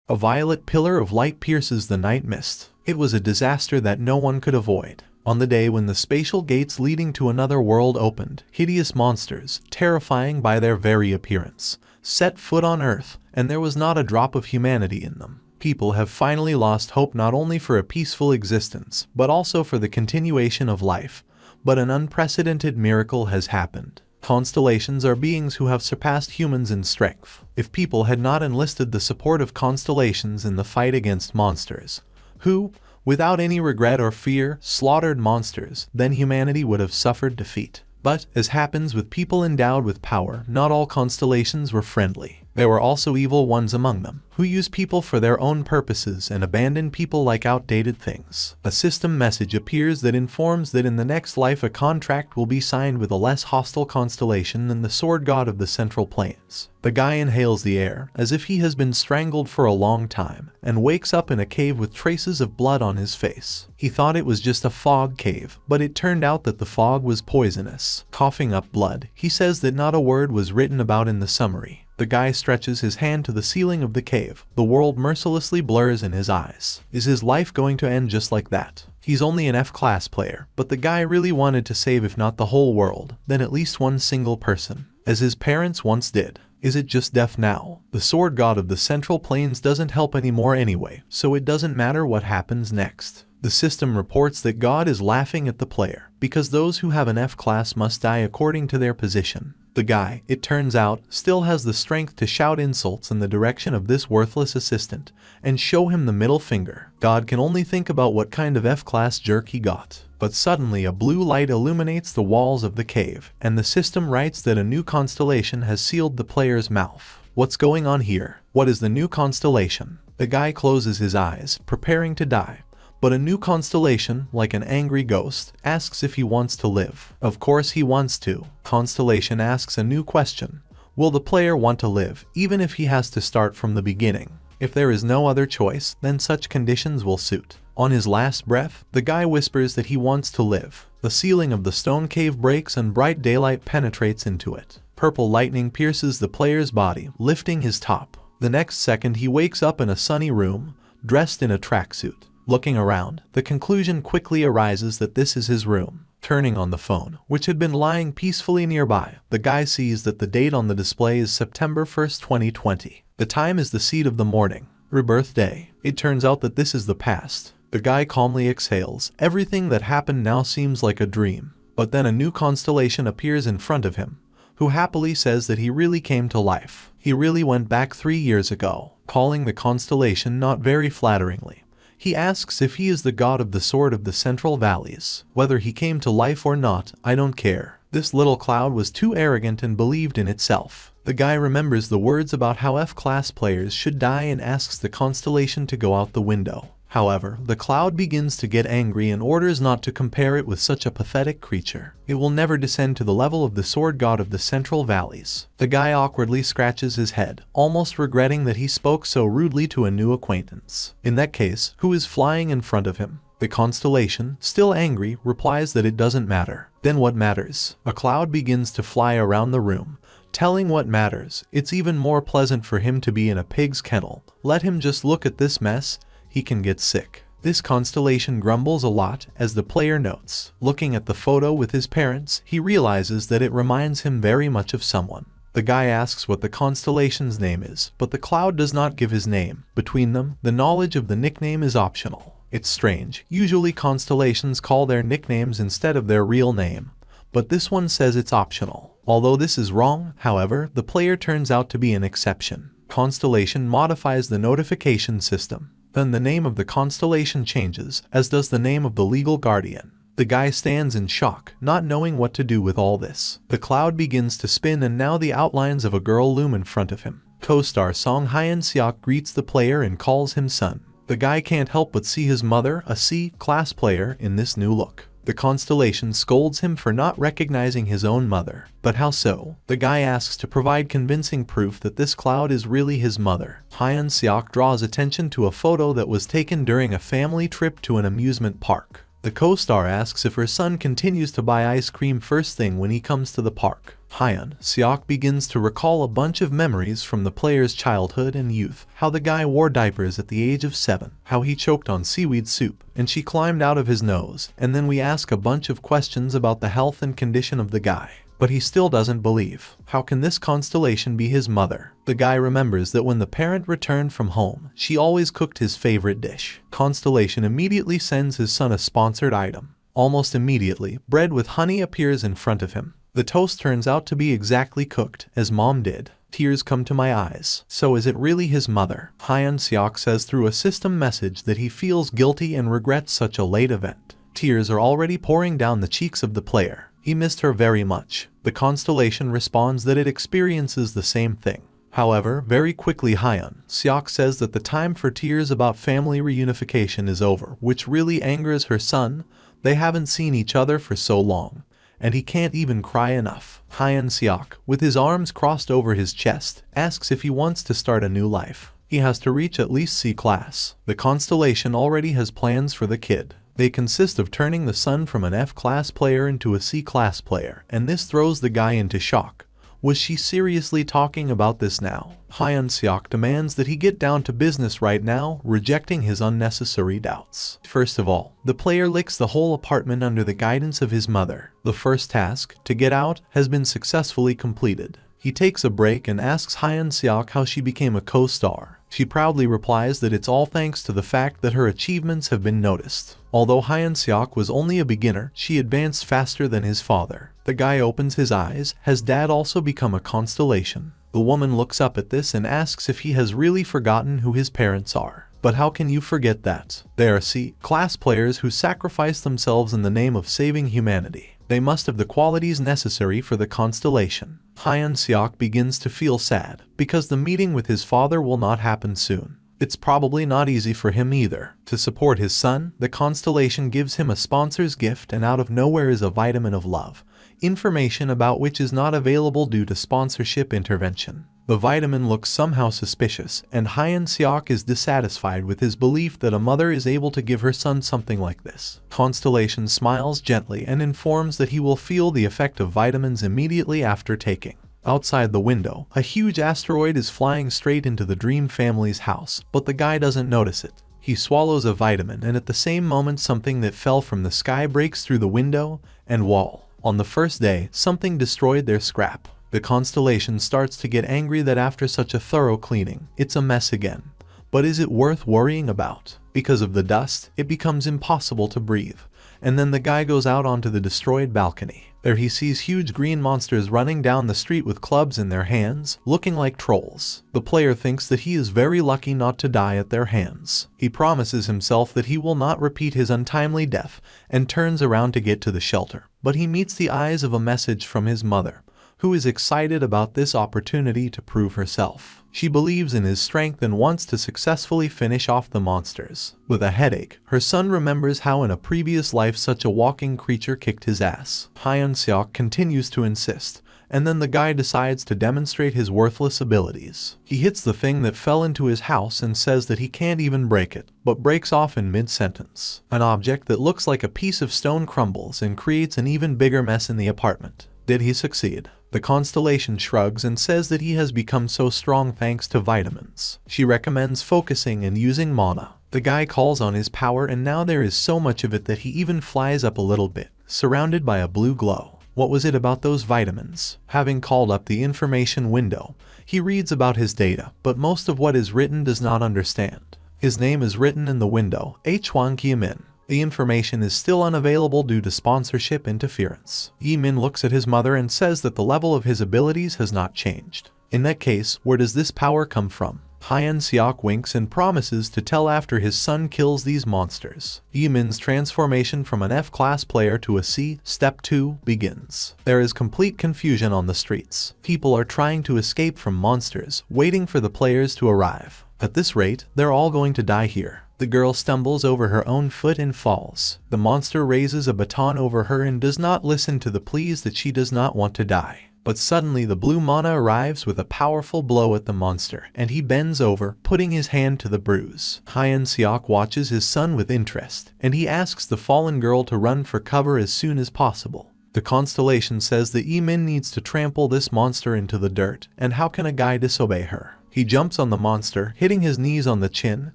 A violet pillar of light pierces the night mist. It was a disaster that no one could avoid. On the day when the spatial gates leading to another world opened, hideous monsters, terrifying by their very appearance, set foot on Earth, and there was not a drop of humanity in them. People have finally lost hope not only for a peaceful existence, but also for the continuation of life. But an unprecedented miracle has happened. Constellations are beings who have surpassed humans in strength. If people had not enlisted the support of constellations in the fight against monsters, who, without any regret or fear, slaughtered monsters, then humanity would have suffered defeat. But, as happens with people endowed with power, not all constellations were friendly. There were also evil ones among them, who use people for their own purposes and abandon people like outdated things. A system message appears that informs that in the next life a contract will be signed with a less hostile constellation than the sword god of the Central Plains. The guy inhales the air, as if he has been strangled for a long time, and wakes up in a cave with traces of blood on his face. He thought it was just a fog cave, but it turned out that the fog was poisonous. Coughing up blood, he says that not a word was written about in the summary. The guy stretches his hand to the ceiling of the cave. The world mercilessly blurs in his eyes. Is his life going to end just like that? He's only an F-class player, but the guy really wanted to save if not the whole world, then at least one single person, as his parents once did. Is it just death now? The sword god of the Central Plains doesn't help anymore anyway, so it doesn't matter what happens next. The system reports that God is laughing at the player, because those who have an F-class must die according to their position. The guy, it turns out, still has the strength to shout insults in the direction of this worthless assistant, and show him the middle finger. God can only think about what kind of F-class jerk he got. But suddenly a blue light illuminates the walls of the cave, and the system writes that a new constellation has sealed the player's mouth. What's going on here? What is the new constellation? The guy closes his eyes, preparing to die. But a new constellation, like an angry ghost, asks if he wants to live. Of course he wants to. Constellation asks a new question. Will the player want to live, even if he has to start from the beginning? If there is no other choice, then such conditions will suit. On his last breath, the guy whispers that he wants to live. The ceiling of the stone cave breaks and bright daylight penetrates into it. Purple lightning pierces the player's body, lifting his top. The next second he wakes up in a sunny room, dressed in a tracksuit. Looking around, the conclusion quickly arises that this is his room. Turning on the phone, which had been lying peacefully nearby, the guy sees that the date on the display is September 1st, 2020. The time is the seed of the morning, rebirth day. It turns out that this is the past. The guy calmly exhales. Everything that happened now seems like a dream. But then a new constellation appears in front of him, who happily says that he really came to life. He really went back 3 years ago, calling the constellation not very flatteringly. He asks if he is the god of the sword of the Central Valleys. Whether he came to life or not, I don't care. This little cloud was too arrogant and believed in itself. The guy remembers the words about how F-class players should die and asks the constellation to go out the window. However, the cloud begins to get angry and orders not to compare it with such a pathetic creature. It will never descend to the level of the sword god of the Central Valleys. The guy awkwardly scratches his head, almost regretting that he spoke so rudely to a new acquaintance. In that case, who is flying in front of him? The constellation, still angry, replies that it doesn't matter. Then what matters? A cloud begins to fly around the room, telling what matters. It's even more pleasant for him to be in a pig's kennel. Let him just look at this mess. He can get sick. This constellation grumbles a lot, as the player notes. Looking at the photo with his parents, he realizes that it reminds him very much of someone. The guy asks what the constellation's name is, but the cloud does not give his name. Between them, the knowledge of the nickname is optional. It's strange. Usually constellations call their nicknames instead of their real name, but this one says it's optional. Although this is wrong, however, the player turns out to be an exception. Constellation modifies the notification system. Then the name of the constellation changes, as does the name of the legal guardian. The guy stands in shock, not knowing what to do with all this. The cloud begins to spin and now the outlines of a girl loom in front of him. Co-star Song Hyun-seok greets the player and calls him son. The guy can't help but see his mother, a C-class player, in this new look. The constellation scolds him for not recognizing his own mother. But how so? The guy asks to provide convincing proof that this cloud is really his mother. Hyun-seok draws attention to a photo that was taken during a family trip to an amusement park. The co-star asks if her son continues to buy ice cream first thing when he comes to the park. Hyun Seok begins to recall a bunch of memories from the player's childhood and youth, how the guy wore diapers at the age of 7, how he choked on seaweed soup, and she climbed out of his nose, and then we ask a bunch of questions about the health and condition of the guy. But he still doesn't believe. How can this constellation be his mother? The guy remembers that when the parent returned from home, she always cooked his favorite dish. Constellation immediately sends his son a sponsored item. Almost immediately, bread with honey appears in front of him. The toast turns out to be exactly cooked, as mom did. Tears come to my eyes. So is it really his mother? Hyun Seok says through a system message that he feels guilty and regrets such a late event. Tears are already pouring down the cheeks of the player. He missed her very much. The constellation responds that it experiences the same thing. However, very quickly Hyun Seok says that the time for tears about family reunification is over, which really angers her son. They haven't seen each other for so long, and he can't even cry enough. Hyun Seok, with his arms crossed over his chest, asks if he wants to start a new life. He has to reach at least C class. The constellation already has plans for the kid. They consist of turning the son from an F-class player into a C-class player, and this throws the guy into shock. Was she seriously talking about this now? Hyun Seok demands that he get down to business right now, rejecting his unnecessary doubts. First of all, the player licks the whole apartment under the guidance of his mother. The first task, to get out, has been successfully completed. He takes a break and asks Hyun Seok how she became a co-star. She proudly replies that it's all thanks to the fact that her achievements have been noticed. Although Hyun Seok was only a beginner, she advanced faster than his father. The guy opens his eyes. Has dad also become a constellation? The woman looks up at this and asks if he has really forgotten who his parents are. But how can you forget that? They are C-class players who sacrifice themselves in the name of saving humanity. They must have the qualities necessary for the constellation. Hyun Seok begins to feel sad, because the meeting with his father will not happen soon. It's probably not easy for him either. To support his son, the constellation gives him a sponsor's gift, and out of nowhere is a vitamin of love, information about which is not available due to sponsorship intervention. The vitamin looks somehow suspicious, and Hyun Seok is dissatisfied with his belief that a mother is able to give her son something like this. Constellation smiles gently and informs that he will feel the effect of vitamins immediately after taking. Outside the window, a huge asteroid is flying straight into the Dream family's house, but the guy doesn't notice it. He swallows a vitamin, and at the same moment something that fell from the sky breaks through the window and wall. On the first day, something destroyed their scrap. The constellation starts to get angry that after such a thorough cleaning, it's a mess again. But is it worth worrying about? Because of the dust, it becomes impossible to breathe. And then the guy goes out onto the destroyed balcony. There he sees huge green monsters running down the street with clubs in their hands, looking like trolls. The player thinks that he is very lucky not to die at their hands. He promises himself that he will not repeat his untimely death and turns around to get to the shelter. But he meets the eyes of a message from his mother, who is excited about this opportunity to prove herself. She believes in his strength and wants to successfully finish off the monsters. With a headache, her son remembers how in a previous life such a walking creature kicked his ass. Hyun Seok continues to insist, and then the guy decides to demonstrate his worthless abilities. He hits the thing that fell into his house and says that he can't even break it, but breaks off in mid-sentence. An object that looks like a piece of stone crumbles and creates an even bigger mess in the apartment. Did he succeed? The constellation shrugs and says that he has become so strong thanks to vitamins. She recommends focusing and using mana. The guy calls on his power, and now there is so much of it that he even flies up a little bit, surrounded by a blue glow. What was it about those vitamins? Having called up the information window, he reads about his data, but most of what is written does not understand. His name is written in the window, Hwang Ki-min. The information is still unavailable due to sponsorship interference. Yi-min looks at his mother and says that the level of his abilities has not changed. In that case, where does this power come from? Hyun Seok winks and promises to tell after his son kills these monsters. Yi-min's transformation from an F-class player to a C, Step 2, begins. There is complete confusion on the streets. People are trying to escape from monsters, waiting for the players to arrive. At this rate, they're all going to die here. The girl stumbles over her own foot and falls. The monster raises a baton over her and does not listen to the pleas that she does not want to die. But suddenly the blue mana arrives with a powerful blow at the monster, and he bends over, putting his hand to the bruise. Hyun Seok watches his son with interest, and he asks the fallen girl to run for cover as soon as possible. The constellation says that Min needs to trample this monster into the dirt, and how can a guy disobey her? He jumps on the monster, hitting his knees on the chin,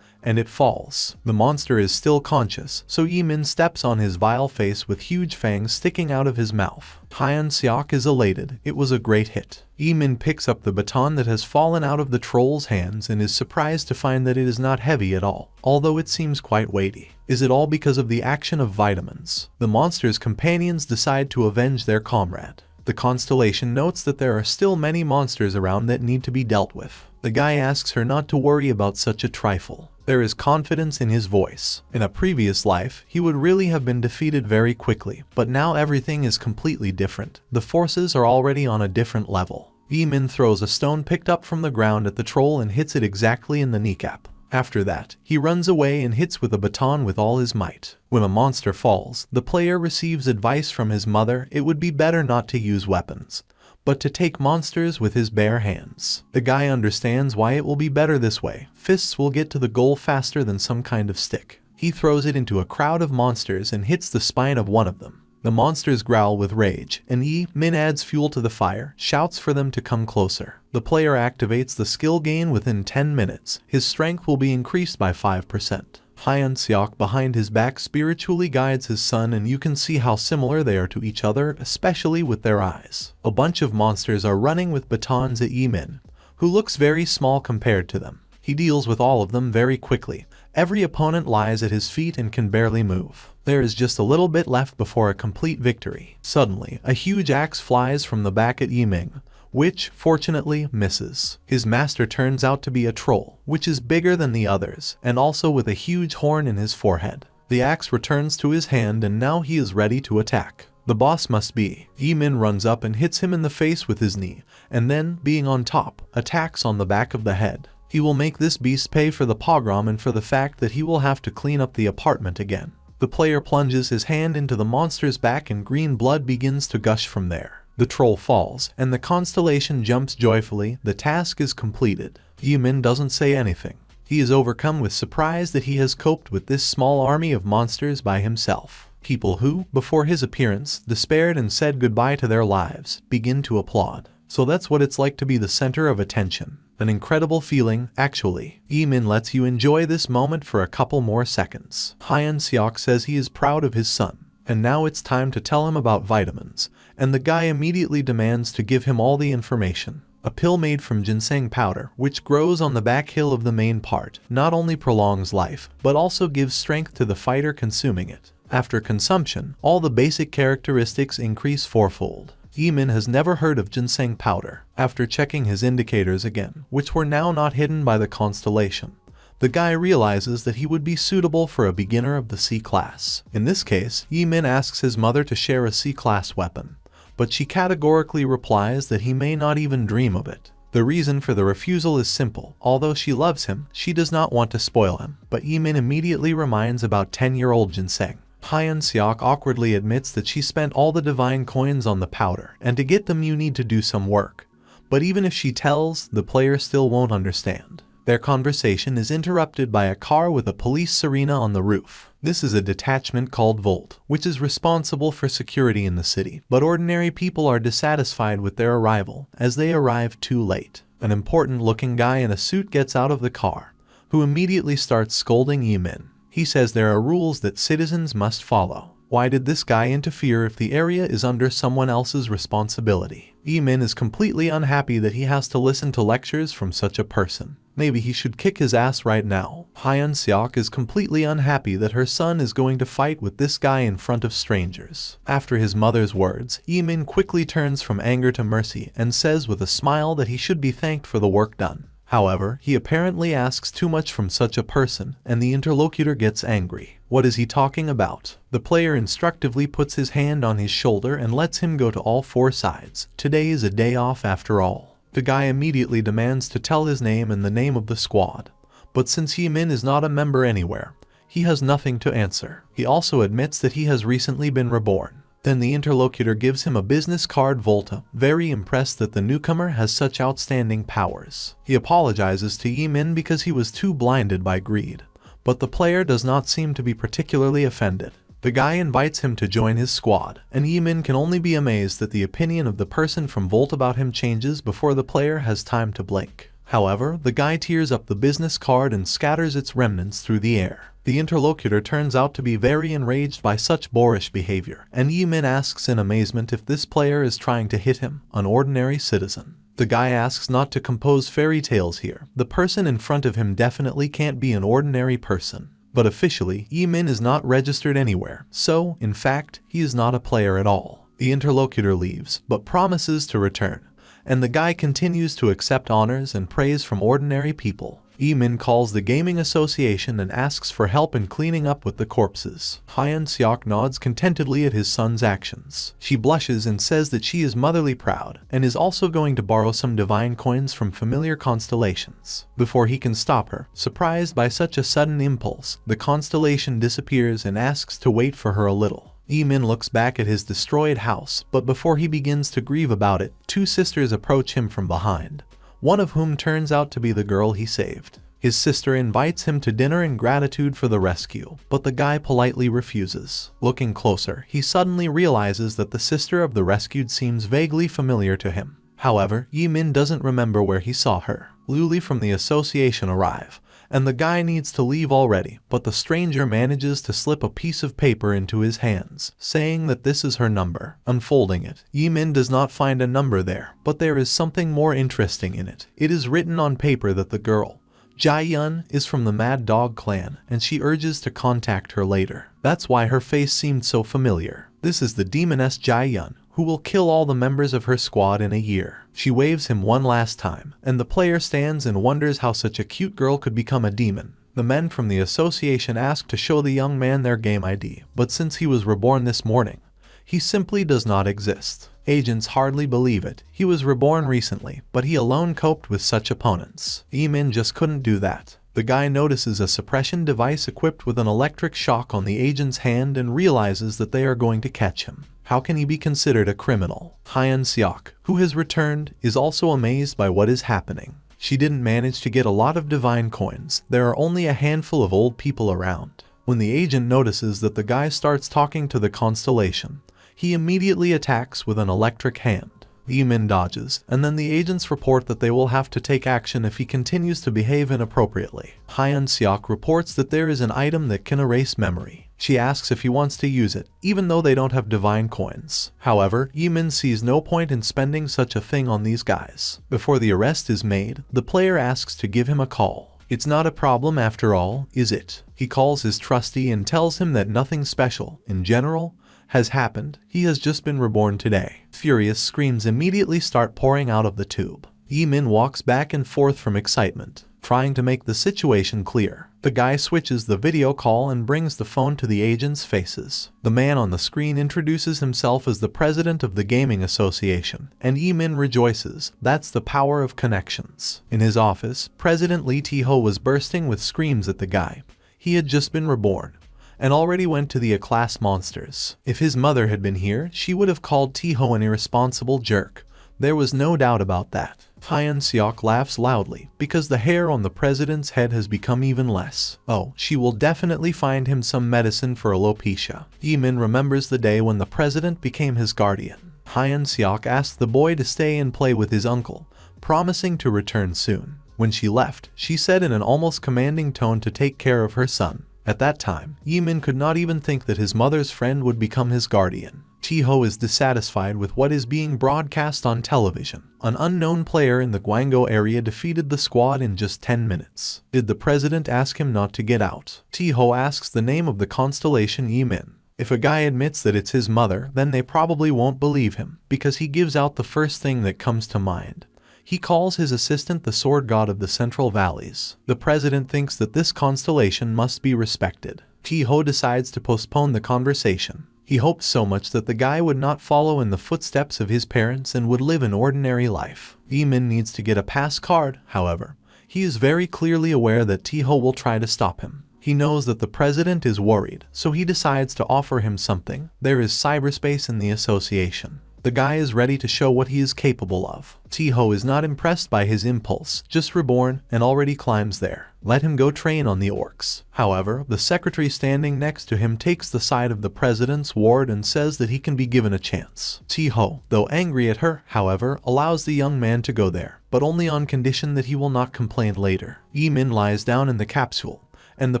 and it falls. The monster is still conscious, so Min steps on his vile face with huge fangs sticking out of his mouth. Hyun Seok is elated. It was a great hit. Min picks up the baton that has fallen out of the troll's hands and is surprised to find that it is not heavy at all, although it seems quite weighty. Is it all because of the action of vitamins? The monster's companions decide to avenge their comrade. The constellation notes that there are still many monsters around that need to be dealt with. The guy asks her not to worry about such a trifle. There is confidence in his voice. In a previous life, he would really have been defeated very quickly, but now everything is completely different. The forces are already on a different level. Min throws a stone picked up from the ground at the troll and hits it exactly in the kneecap. After that, he runs away and hits with a baton with all his might. When a monster falls, the player receives advice from his mother. It would be better not to use weapons, but to take monsters with his bare hands. The guy understands why it will be better this way. Fists will get to the goal faster than some kind of stick. He throws it into a crowd of monsters and hits the spine of one of them. The monsters growl with rage, and Min adds fuel to the fire, shouts for them to come closer. The player activates the skill gain within 10 minutes. His strength will be increased by 5%. Hyun Seok behind his back spiritually guides his son, and you can see how similar they are to each other, especially with their eyes. A bunch of monsters are running with batons at Min, who looks very small compared to them. He deals with all of them very quickly. Every opponent lies at his feet and can barely move. There is just a little bit left before a complete victory. Suddenly, a huge axe flies from the back at Yiming, which, fortunately, misses. His master turns out to be a troll, which is bigger than the others, and also with a huge horn in his forehead. The axe returns to his hand and now he is ready to attack. The boss must be. Min runs up and hits him in the face with his knee, and then, being on top, attacks on the back of the head. He will make this beast pay for the pogrom and for the fact that he will have to clean up the apartment again. The player plunges his hand into the monster's back and green blood begins to gush from there. The troll falls, and the constellation jumps joyfully. The task is completed. Min doesn't say anything. He is overcome with surprise that he has coped with this small army of monsters by himself. People who, before his appearance, despaired and said goodbye to their lives, begin to applaud. So that's what it's like to be the center of attention. An incredible feeling, actually. Min lets you enjoy this moment for a couple more seconds. Hyun Seok says he is proud of his son, and now it's time to tell him about vitamins, and the guy immediately demands to give him all the information. A pill made from ginseng powder, which grows on the back hill of the main part, not only prolongs life, but also gives strength to the fighter consuming it. After consumption, all the basic characteristics increase fourfold. Min has never heard of ginseng powder. After checking his indicators again, which were now not hidden by the constellation, the guy realizes that he would be suitable for a beginner of the C-class. In this case, Min asks his mother to share a C-class weapon, but she categorically replies that he may not even dream of it. The reason for the refusal is simple. Although she loves him, she does not want to spoil him, but Min immediately reminds about 10-year-old ginseng. Hyun Seok awkwardly admits that she spent all the divine coins on the powder, and to get them you need to do some work. But even if she tells, the player still won't understand. Their conversation is interrupted by a car with a police sirena on the roof. This is a detachment called Volt, which is responsible for security in the city, but ordinary people are dissatisfied with their arrival, as they arrive too late. An important-looking guy in a suit gets out of the car, who immediately starts scolding Min. He says there are rules that citizens must follow. Why did this guy interfere if the area is under someone else's responsibility? Min is completely unhappy that he has to listen to lectures from such a person. Maybe he should kick his ass right now. Hyun Seok is completely unhappy that her son is going to fight with this guy in front of strangers. After his mother's words, Min quickly turns from anger to mercy and says with a smile that he should be thanked for the work done. However, he apparently asks too much from such a person, and the interlocutor gets angry. What is he talking about? The player instructively puts his hand on his shoulder and lets him go to all four sides. Today is a day off after all. The guy immediately demands to tell his name and the name of the squad. But since Min is not a member anywhere, he has nothing to answer. He also admits that he has recently been reborn. Then the interlocutor gives him a business card Volta, very impressed that the newcomer has such outstanding powers. He apologizes to Yi-min because he was too blinded by greed, but the player does not seem to be particularly offended. The guy invites him to join his squad, and Yi-min can only be amazed that the opinion of the person from Volt about him changes before the player has time to blink. However, the guy tears up the business card and scatters its remnants through the air. The interlocutor turns out to be very enraged by such boorish behavior, and Yi-min asks in amazement if this player is trying to hit him, an ordinary citizen. The guy asks not to compose fairy tales here. The person in front of him definitely can't be an ordinary person. But officially, Yi-min is not registered anywhere, so, in fact, he is not a player at all. The interlocutor leaves, but promises to return, and the guy continues to accept honors and praise from ordinary people. Yi-min calls the gaming association and asks for help in cleaning up with the corpses. Hyun-seok nods contentedly at his son's actions. She blushes and says that she is motherly proud, and is also going to borrow some divine coins from familiar constellations. Before he can stop her, surprised by such a sudden impulse, the constellation disappears and asks to wait for her a little. Yi-min looks back at his destroyed house, but before he begins to grieve about it, two sisters approach him from behind, one of whom turns out to be the girl he saved. His sister invites him to dinner in gratitude for the rescue, but the guy politely refuses. Looking closer, he suddenly realizes that the sister of the rescued seems vaguely familiar to him. However, Yi-min doesn't remember where he saw her. Luli from the association arrive, and the guy needs to leave already, but the stranger manages to slip a piece of paper into his hands, saying that this is her number. Unfolding it, Yi-min does not find a number there, but there is something more interesting in it. It is written on paper that the girl, Jae-yun, is from the Mad Dog clan, and she urges to contact her later. That's why her face seemed so familiar. This is the demoness Jae-yun, who will kill all the members of her squad in a year. She waves him one last time, and the player stands and wonders how such a cute girl could become a demon. The men from the association ask to show the young man their game ID, but since he was reborn this morning, he simply does not exist. Agents hardly believe it. He was reborn recently, but he alone coped with such opponents. Yi-min just couldn't do that. The guy notices a suppression device equipped with an electric shock on the agent's hand and realizes that they are going to catch him. How can he be considered a criminal? Hyun-seok, who has returned, is also amazed by what is happening. She didn't manage to get a lot of divine coins. There are only a handful of old people around. When the agent notices that the guy starts talking to the constellation, he immediately attacks with an electric hand. Yi-min dodges, and then the agents report that they will have to take action if he continues to behave inappropriately. Hyun-seok reports that there is an item that can erase memory. She asks if he wants to use it, even though they don't have divine coins. However, Yi-min sees no point in spending such a thing on these guys. Before the arrest is made, the player asks to give him a call. It's not a problem after all, is it? He calls his trustee and tells him that nothing special, in general, has happened. He has just been reborn today. Furious screams immediately start pouring out of the tube. Yi-min walks back and forth from excitement, trying to make the situation clear. The guy switches the video call and brings the phone to the agents' faces. The man on the screen introduces himself as the president of the gaming association, and Yi-min rejoices. That's the power of connections. In his office, President Lee Tae-ho was bursting with screams at the guy. He had just been reborn, and already went to the A-class monsters. If his mother had been here, she would have called Tae-ho an irresponsible jerk. There was no doubt about that. Hyun-seok laughs loudly, because the hair on the president's head has become even less. Oh, she will definitely find him some medicine for alopecia. Yi-min remembers the day when the president became his guardian. Hyun-seok asked the boy to stay and play with his uncle, promising to return soon. When she left, she said in an almost commanding tone to take care of her son. At that time, Yi-min could not even think that his mother's friend would become his guardian. Tae-ho is dissatisfied with what is being broadcast on television. An unknown player in the Gwango area defeated the squad in just 10 minutes. Did the president ask him not to get out? Tae-ho asks the name of the constellation Yi-min. If a guy admits that it's his mother, then they probably won't believe him, because he gives out the first thing that comes to mind. He calls his assistant the sword god of the Central Valleys. The president thinks that this constellation must be respected. Tae-ho decides to postpone the conversation. He hoped so much that the guy would not follow in the footsteps of his parents and would live an ordinary life. Yi-min needs to get a pass card, however. He is very clearly aware that Tae-ho will try to stop him. He knows that the president is worried, so he decides to offer him something. There is cyberspace in the association. The guy is ready to show what he is capable of. T-Ho is not impressed by his impulse, just reborn, and already climbs there. Let him go train on the orcs. However, the secretary standing next to him takes the side of the president's ward and says that he can be given a chance. T-Ho, though angry at her, however, allows the young man to go there, but only on condition that he will not complain later. Yi-min lies down in the capsule, and the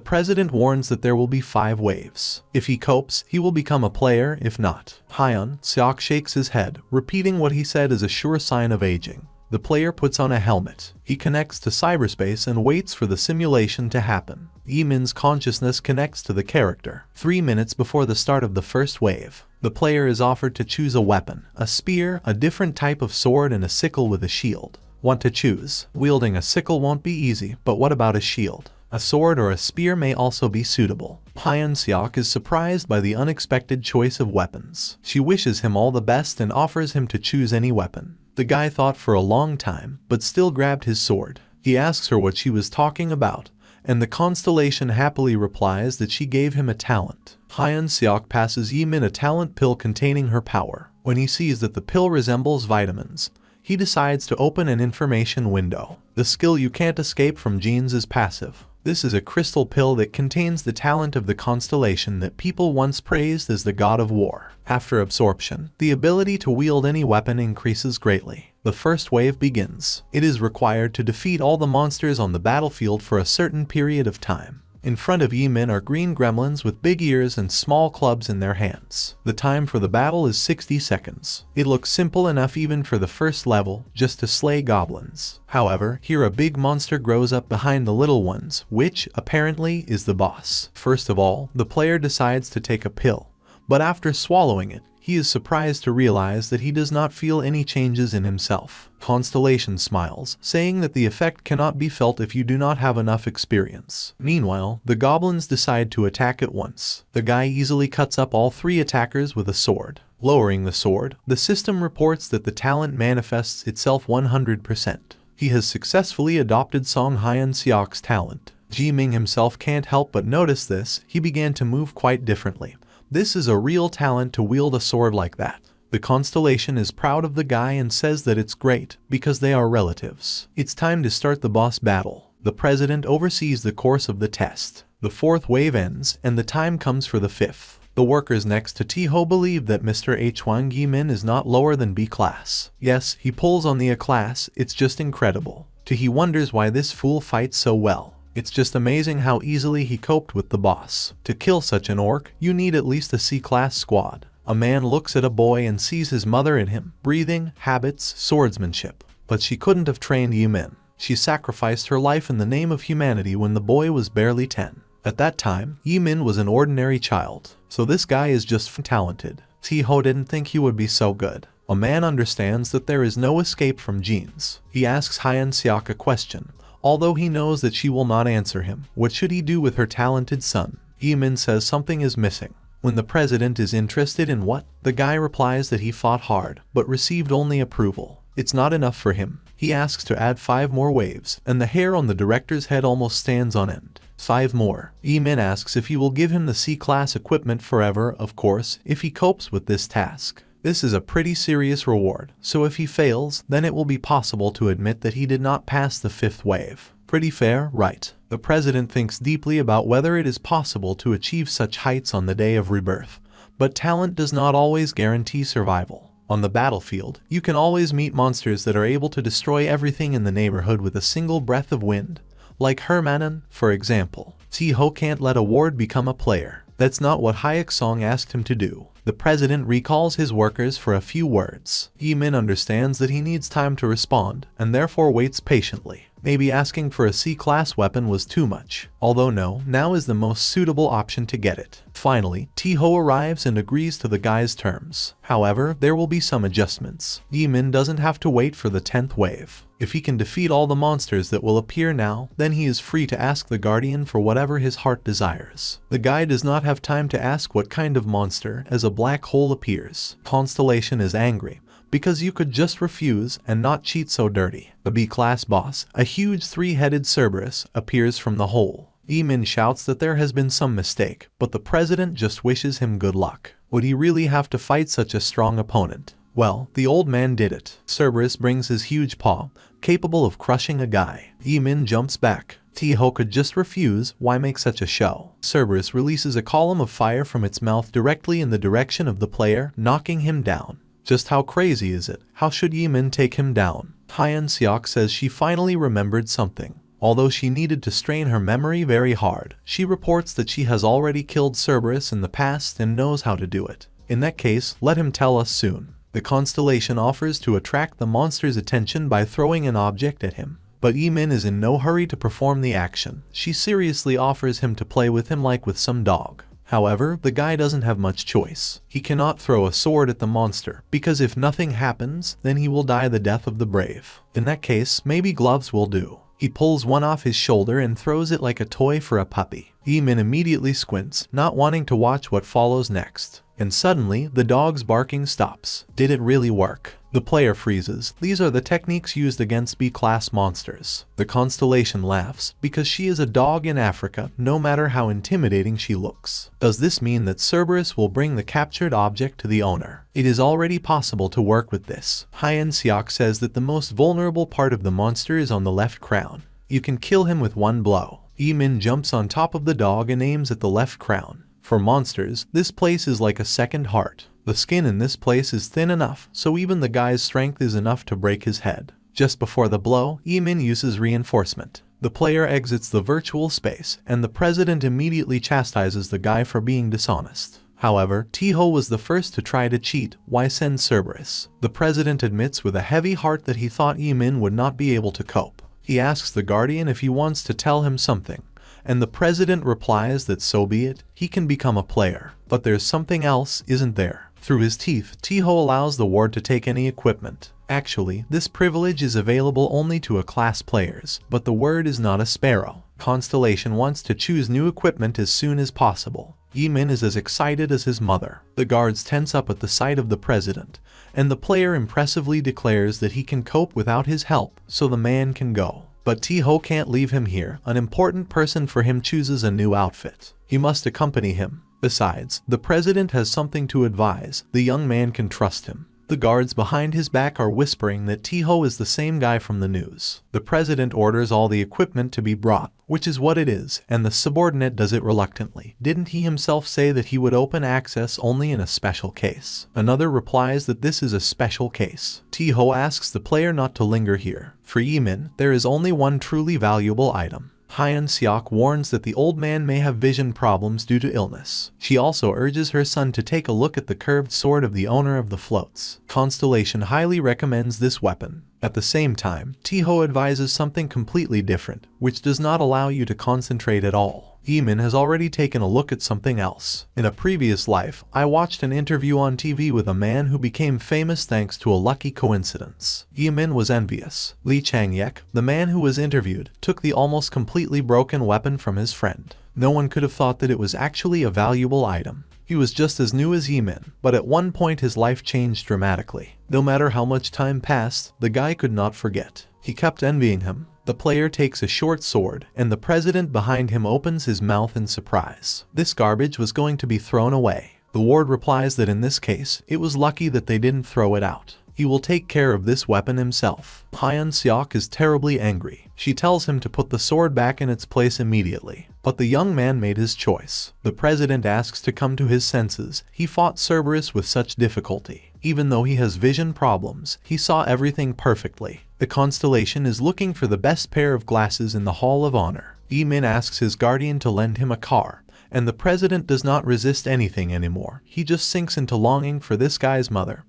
president warns that there will be 5 waves. If he copes, he will become a player. If not, Hyun-seok shakes his head, repeating what he said as a sure sign of aging. The player puts on a helmet. He connects to cyberspace and waits for the simulation to happen. Yi-min's consciousness connects to the character. 3 minutes before the start of the first wave, the player is offered to choose a weapon: a spear, a different type of sword, and a sickle with a shield. Want to choose? Wielding a sickle won't be easy, but what about a shield? A sword or a spear may also be suitable. Hyun-seok is surprised by the unexpected choice of weapons. She wishes him all the best and offers him to choose any weapon. The guy thought for a long time, but still grabbed his sword. He asks her what she was talking about, and the constellation happily replies that she gave him a talent. Hyun-seok passes Yi-min a talent pill containing her power. When he sees that the pill resembles vitamins, he decides to open an information window. The skill you can't escape from genes is passive. This is a crystal pill that contains the talent of the constellation that people once praised as the god of war. After absorption, the ability to wield any weapon increases greatly. The first wave begins. It is required to defeat all the monsters on the battlefield for a certain period of time. In front of Yi-min are green gremlins with big ears and small clubs in their hands. The time for the battle is 60 seconds. It looks simple enough even for the first level, just to slay goblins. However, here a big monster grows up behind the little ones, which, apparently, is the boss. First of all, the player decides to take a pill, but after swallowing it, he is surprised to realize that he does not feel any changes in himself. Constellation smiles, saying that the effect cannot be felt if you do not have enough experience. Meanwhile, the goblins decide to attack at once. The guy easily cuts up all 3 attackers with a sword. Lowering the sword, the system reports that the talent manifests itself 100%. He has successfully adopted Song Hyun-seok's talent. Ji-Ming himself can't help but notice this. He began to move quite differently. This is a real talent to wield a sword like that. The constellation is proud of the guy and says that it's great, because they are relatives. It's time to start the boss battle. The president oversees the course of the test. The 4th wave ends, and the time comes for the 5th. The workers next to T-Ho believe that Mr. Hwang Yi-min is not lower than B class. Yes, he pulls on the A class, it's just incredible. He wonders why this fool fights so well. It's just amazing how easily he coped with the boss. To kill such an orc, you need at least a C-class squad. A man looks at a boy and sees his mother in him. Breathing, habits, swordsmanship. But she couldn't have trained Yi-min. She sacrificed her life in the name of humanity when the boy was barely 10. At that time, Yi-min was an ordinary child. So this guy is just talented. T-Ho didn't think he would be so good. A man understands that there is no escape from genes. He asks Hyun-seok a question, although he knows that she will not answer him. What should he do with her talented son? Yi-min says something is missing. When the president is interested in what, the guy replies that he fought hard, but received only approval. It's not enough for him. He asks to add 5 more waves, and the hair on the director's head almost stands on end. 5 more. Yi-min asks if he will give him the C-class equipment forever, of course, if he copes with this task. This is a pretty serious reward, so if he fails, then it will be possible to admit that he did not pass the 5th wave. Pretty fair, right? The president thinks deeply about whether it is possible to achieve such heights on the day of rebirth, but talent does not always guarantee survival. On the battlefield, you can always meet monsters that are able to destroy everything in the neighborhood with a single breath of wind, like Hermanon, for example. T-Ho can't let a ward become a player. That's not what Hyuk-song asked him to do. The president recalls his workers for a few words. Yi-min understands that he needs time to respond, and therefore waits patiently. Maybe asking for a C-class weapon was too much. Although no, now is the most suitable option to get it. Finally, T-Ho arrives and agrees to the guy's terms. However, there will be some adjustments. Yi-min doesn't have to wait for the 10th wave. If he can defeat all the monsters that will appear now, then he is free to ask the Guardian for whatever his heart desires. The guy does not have time to ask what kind of monster, as a black hole appears. Constellation is angry, because you could just refuse and not cheat so dirty. The B-class boss, a huge 3-headed Cerberus, appears from the hole. Min shouts that there has been some mistake, but the president just wishes him good luck. Would he really have to fight such a strong opponent? Well, the old man did it. Cerberus brings his huge paw, capable of crushing a guy. Min jumps back. T-Ho could just refuse, why make such a show? Cerberus releases a column of fire from its mouth directly in the direction of the player, knocking him down. Just how crazy is it? How should Min take him down? Hyun-seok says she finally remembered something. Although she needed to strain her memory very hard, she reports that she has already killed Cerberus in the past and knows how to do it. In that case, let him tell us soon. The constellation offers to attract the monster's attention by throwing an object at him. But Min is in no hurry to perform the action. She seriously offers him to play with him like with some dog. However, the guy doesn't have much choice. He cannot throw a sword at the monster, because if nothing happens, then he will die the death of the brave. In that case, maybe gloves will do. He pulls one off his shoulder and throws it like a toy for a puppy. Min immediately squints, not wanting to watch what follows next. And suddenly, the dog's barking stops. Did it really work? The player freezes. These are the techniques used against B-class monsters. The constellation laughs, because she is a dog in Africa, no matter how intimidating she looks. Does this mean that Cerberus will bring the captured object to the owner? It is already possible to work with this. Hyun-seok says that the most vulnerable part of the monster is on the left crown. You can kill him with one blow. Min jumps on top of the dog and aims at the left crown. For monsters, this place is like a second heart. The skin in this place is thin enough, so even the guy's strength is enough to break his head. Just before the blow, Min uses reinforcement. The player exits the virtual space, and the president immediately chastises the guy for being dishonest. However, T-Ho was the first to try to cheat. Why send Cerberus? The president admits with a heavy heart that he thought Min would not be able to cope. He asks the guardian if he wants to tell him something. And the president replies that so be it, he can become a player. But there's something else, isn't there? Through his teeth, T-Ho allows the ward to take any equipment. Actually, this privilege is available only to A-class players, but the word is not a sparrow. Constellation wants to choose new equipment as soon as possible. Min is as excited as his mother. The guards tense up at the sight of the president, and the player impressively declares that he can cope without his help, so the man can go. But T-Ho can't leave him here. An important person for him chooses a new outfit. He must accompany him. Besides, the president has something to advise. The young man can trust him. The guards behind his back are whispering that T-Ho is the same guy from the news. The president orders all the equipment to be brought, which is what it is, and the subordinate does it reluctantly. Didn't he himself say that he would open access only in a special case? Another replies that this is a special case. T-Ho asks the player not to linger here. For Min, there is only one truly valuable item. Hyun-seok warns that the old man may have vision problems due to illness. She also urges her son to take a look at the curved sword of the owner of the floats. Constellation highly recommends this weapon. At the same time, T-Ho advises something completely different, which does not allow you to concentrate at all. Min has already taken a look at something else. In a previous life, I watched an interview on TV with a man who became famous thanks to a lucky coincidence. Min was envious. Lee Chang-yek, the man who was interviewed, took the almost completely broken weapon from his friend. No one could have thought that it was actually a valuable item. He was just as new as Min, but at one point his life changed dramatically. No matter how much time passed, the guy could not forget. He kept envying him. The player takes a short sword, and the president behind him opens his mouth in surprise. This garbage was going to be thrown away. The ward replies that in this case, it was lucky that they didn't throw it out. He will take care of this weapon himself. Hyun-seok is terribly angry. She tells him to put the sword back in its place immediately. But the young man made his choice. The president asks to come to his senses. He fought Cerberus with such difficulty. Even though he has vision problems, he saw everything perfectly. The constellation is looking for the best pair of glasses in the Hall of Honor. Min asks his guardian to lend him a car, and the president does not resist anything anymore. He just sinks into longing for this guy's mother,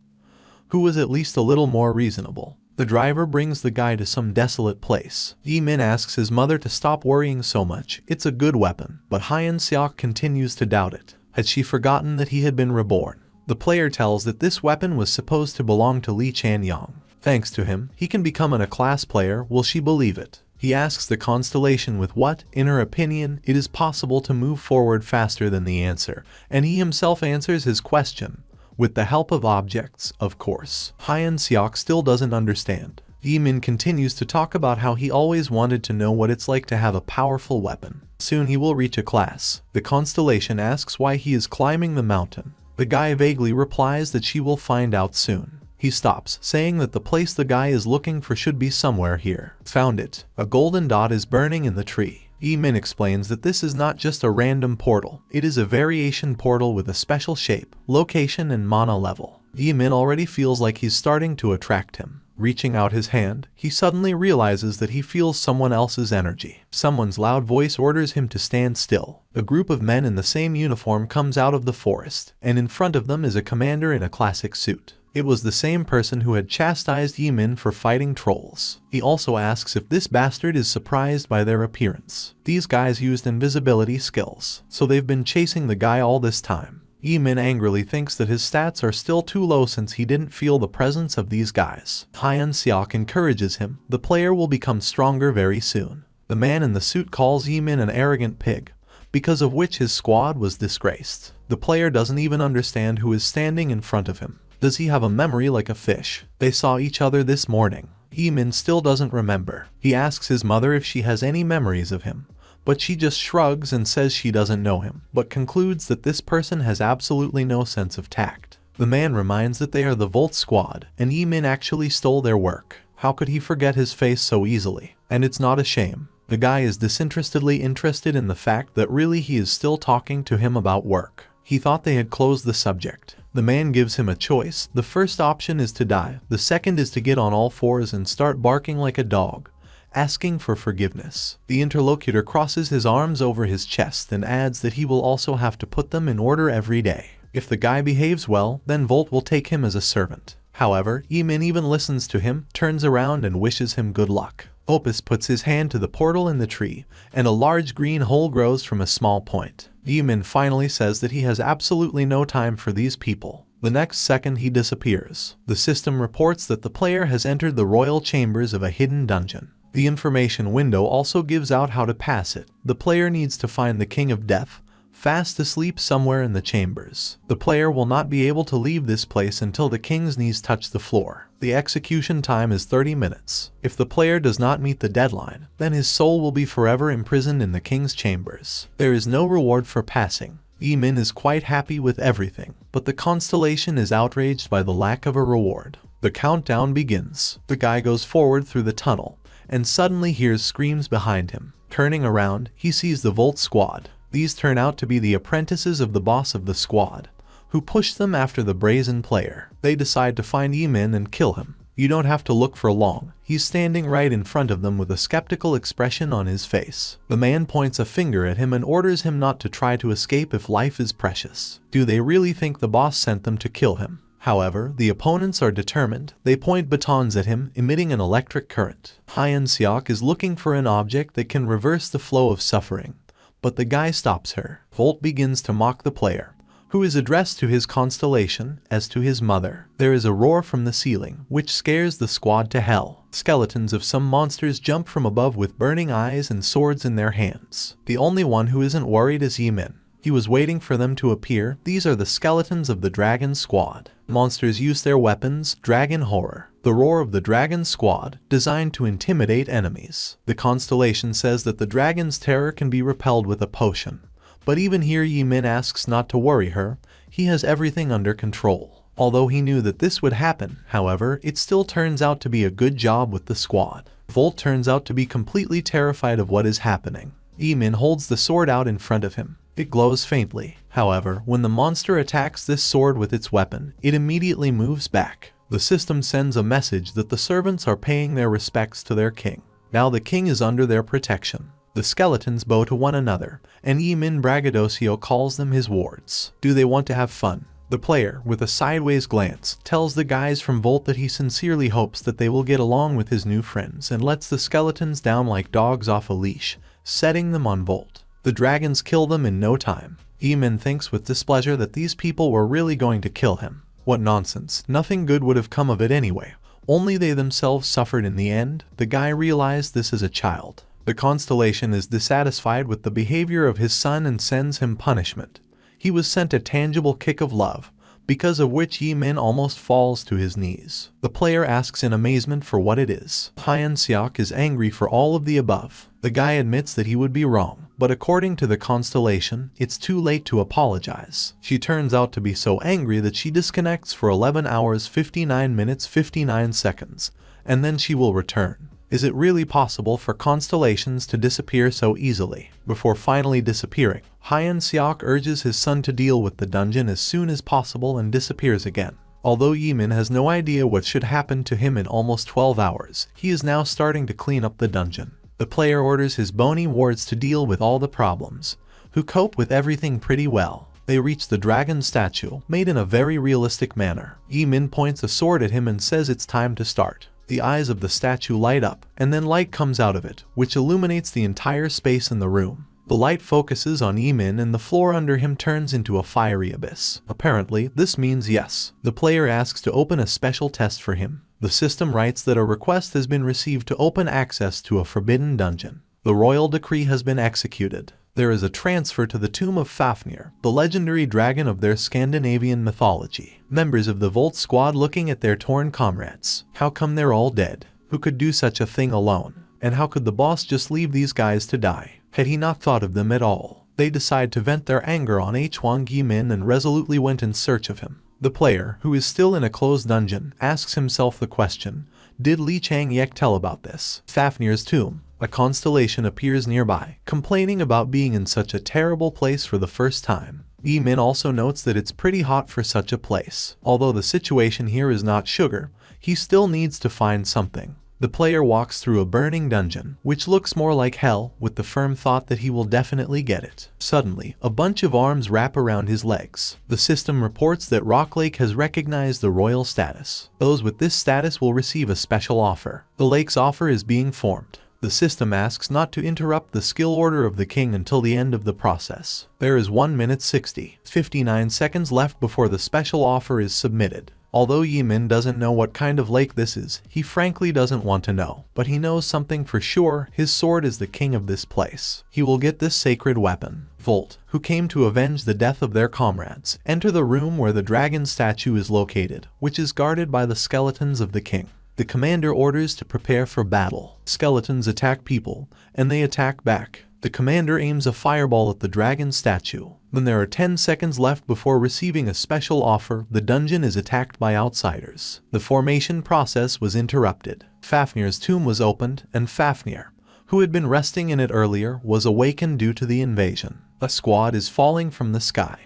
who was at least a little more reasonable. The driver brings the guy to some desolate place. Min asks his mother to stop worrying so much. It's a good weapon, but Hyun-seok continues to doubt it. Had she forgotten that he had been reborn? The player tells that this weapon was supposed to belong to Lee Chan-young. Thanks to him, he can become an A-class player. Will she believe it? He asks the constellation with what, in her opinion, it is possible to move forward faster than the answer, and he himself answers his question. With the help of objects, of course. Hyun-seok still doesn't understand. Min continues to talk about how he always wanted to know what it's like to have a powerful weapon. Soon he will reach a class. The constellation asks why he is climbing the mountain. The guy vaguely replies that she will find out soon. He stops, saying that the place the guy is looking for should be somewhere here. Found it. A golden dot is burning in the tree. Min explains that this is not just a random portal, it is a variation portal with a special shape, location and mana level. Min already feels like he's starting to attract him. Reaching out his hand, he suddenly realizes that he feels someone else's energy. Someone's loud voice orders him to stand still. A group of men in the same uniform comes out of the forest, and in front of them is a commander in a classic suit. It was the same person who had chastised Min for fighting trolls. He also asks if this bastard is surprised by their appearance. These guys used invisibility skills, so they've been chasing the guy all this time. Min angrily thinks that his stats are still too low since he didn't feel the presence of these guys. Hyun Seok encourages him. The player will become stronger very soon. The man in the suit calls Min an arrogant pig, because of which his squad was disgraced. The player doesn't even understand who is standing in front of him. Does he have a memory like a fish? They saw each other this morning. Min still doesn't remember. He asks his mother if she has any memories of him, but she just shrugs and says she doesn't know him, but concludes that this person has absolutely no sense of tact. The man reminds that they are the Volt squad, and Min actually stole their work. How could he forget his face so easily? And it's not a shame. The guy is disinterestedly interested in the fact that really he is still talking to him about work. He thought they had closed the subject. The man gives him a choice. The first option is to die. The second is to get on all fours and start barking like a dog, asking for forgiveness. The interlocutor crosses his arms over his chest and adds that he will also have to put them in order every day. If the guy behaves well, then Volt will take him as a servant. However, Min even listens to him, turns around and wishes him good luck. Opus puts his hand to the portal in the tree, and a large green hole grows from a small point. Min finally says that he has absolutely no time for these people. The next second he disappears. The system reports that the player has entered the royal chambers of a hidden dungeon. The information window also gives out how to pass it. The player needs to find the King of Death, fast asleep somewhere in the chambers. The player will not be able to leave this place until the king's knees touch the floor. The execution time is 30 minutes. If the player does not meet the deadline, then his soul will be forever imprisoned in the king's chambers. There is no reward for passing. Min is quite happy with everything, but the constellation is outraged by the lack of a reward. The countdown begins. The guy goes forward through the tunnel, and suddenly hears screams behind him. Turning around, he sees the Volt squad. These turn out to be the apprentices of the boss of the squad, who pushed them after the brazen player. They decide to find Min and kill him. You don't have to look for long. He's standing right in front of them with a skeptical expression on his face. The man points a finger at him and orders him not to try to escape if life is precious. Do they really think the boss sent them to kill him? However, the opponents are determined. They point batons at him, emitting an electric current. Hyun Seok is looking for an object that can reverse the flow of suffering, but the guy stops her. Volt begins to mock the player, who is addressed to his constellation as to his mother. There is a roar from the ceiling, which scares the squad to hell. Skeletons of some monsters jump from above with burning eyes and swords in their hands. The only one who isn't worried is Min. He was waiting for them to appear. These are the skeletons of the dragon squad. Monsters use their weapons, dragon horror. The roar of the dragon squad, designed to intimidate enemies. The constellation says that the dragon's terror can be repelled with a potion. But even here Min asks not to worry her. He has everything under control. Although he knew that this would happen, however, it still turns out to be a good job with the squad. Volt turns out to be completely terrified of what is happening. Min holds the sword out in front of him. It glows faintly. However, when the monster attacks this sword with its weapon, it immediately moves back. The system sends a message that the servants are paying their respects to their king. Now the king is under their protection. The skeletons bow to one another, and Min braggadocio calls them his wards. Do they want to have fun? The player, with a sideways glance, tells the guys from Volt that he sincerely hopes that they will get along with his new friends and lets the skeletons down like dogs off a leash, setting them on Volt. The dragons kill them in no time. Min thinks with displeasure that these people were really going to kill him. What nonsense. Nothing good would have come of it anyway. Only they themselves suffered in the end. The guy realized this as a child. The constellation is dissatisfied with the behavior of his son and sends him punishment. He was sent a tangible kick of love, because of which Yi-min almost falls to his knees. The player asks in amazement for what it is. Hyun-seok is angry for all of the above. The guy admits that he would be wrong, but according to the constellation, it's too late to apologize. She turns out to be so angry that she disconnects for 11 hours 59 minutes 59 seconds, and then she will return. Is it really possible for constellations to disappear so easily? Before finally disappearing, Hyun-seok urges his son to deal with the dungeon as soon as possible and disappears again. Although Yi-min has no idea what should happen to him in almost 12 hours, he is now starting to clean up the dungeon. The player orders his bony wards to deal with all the problems, who cope with everything pretty well. They reach the dragon statue, made in a very realistic manner. Yi-min points a sword at him and says it's time to start. The eyes of the statue light up, and then light comes out of it, which illuminates the entire space in the room. The light focuses on Yi-min and the floor under him turns into a fiery abyss. Apparently, this means yes. The player asks to open a special test for him. The system writes that a request has been received to open access to a forbidden dungeon. The royal decree has been executed. There is a transfer to the tomb of Fafnir, the legendary dragon of their Scandinavian mythology. Members of the Volt squad looking at their torn comrades. How come they're all dead? Who could do such a thing alone? And how could the boss just leave these guys to die? Had he not thought of them at all? They decide to vent their anger on Hwang Yi-min and resolutely went in search of him. The player, who is still in a closed dungeon, asks himself the question, did Lee Chang-yek tell about this? Fafnir's tomb, a constellation, appears nearby, complaining about being in such a terrible place for the first time. Yi-min also notes that it's pretty hot for such a place. Although the situation here is not sugar, he still needs to find something. The player walks through a burning dungeon, which looks more like hell, with the firm thought that he will definitely get it. Suddenly, a bunch of arms wrap around his legs. The system reports that Rock Lake has recognized the royal status. Those with this status will receive a special offer. The lake's offer is being formed. The system asks not to interrupt the skill order of the king until the end of the process. There is 1 minute 59 seconds left before the special offer is submitted. Although Yi-min doesn't know what kind of lake this is, he frankly doesn't want to know. But he knows something for sure, his sword is the king of this place. He will get this sacred weapon. Volt, who came to avenge the death of their comrades, enter the room where the dragon statue is located, which is guarded by the skeletons of the king. The commander orders to prepare for battle. Skeletons attack people, and they attack back. The commander aims a fireball at the dragon statue. Then there are 10 seconds left before receiving a special offer. The dungeon is attacked by outsiders. The formation process was interrupted. Fafnir's tomb was opened, and Fafnir, who had been resting in it earlier, was awakened due to the invasion. A squad is falling from the sky,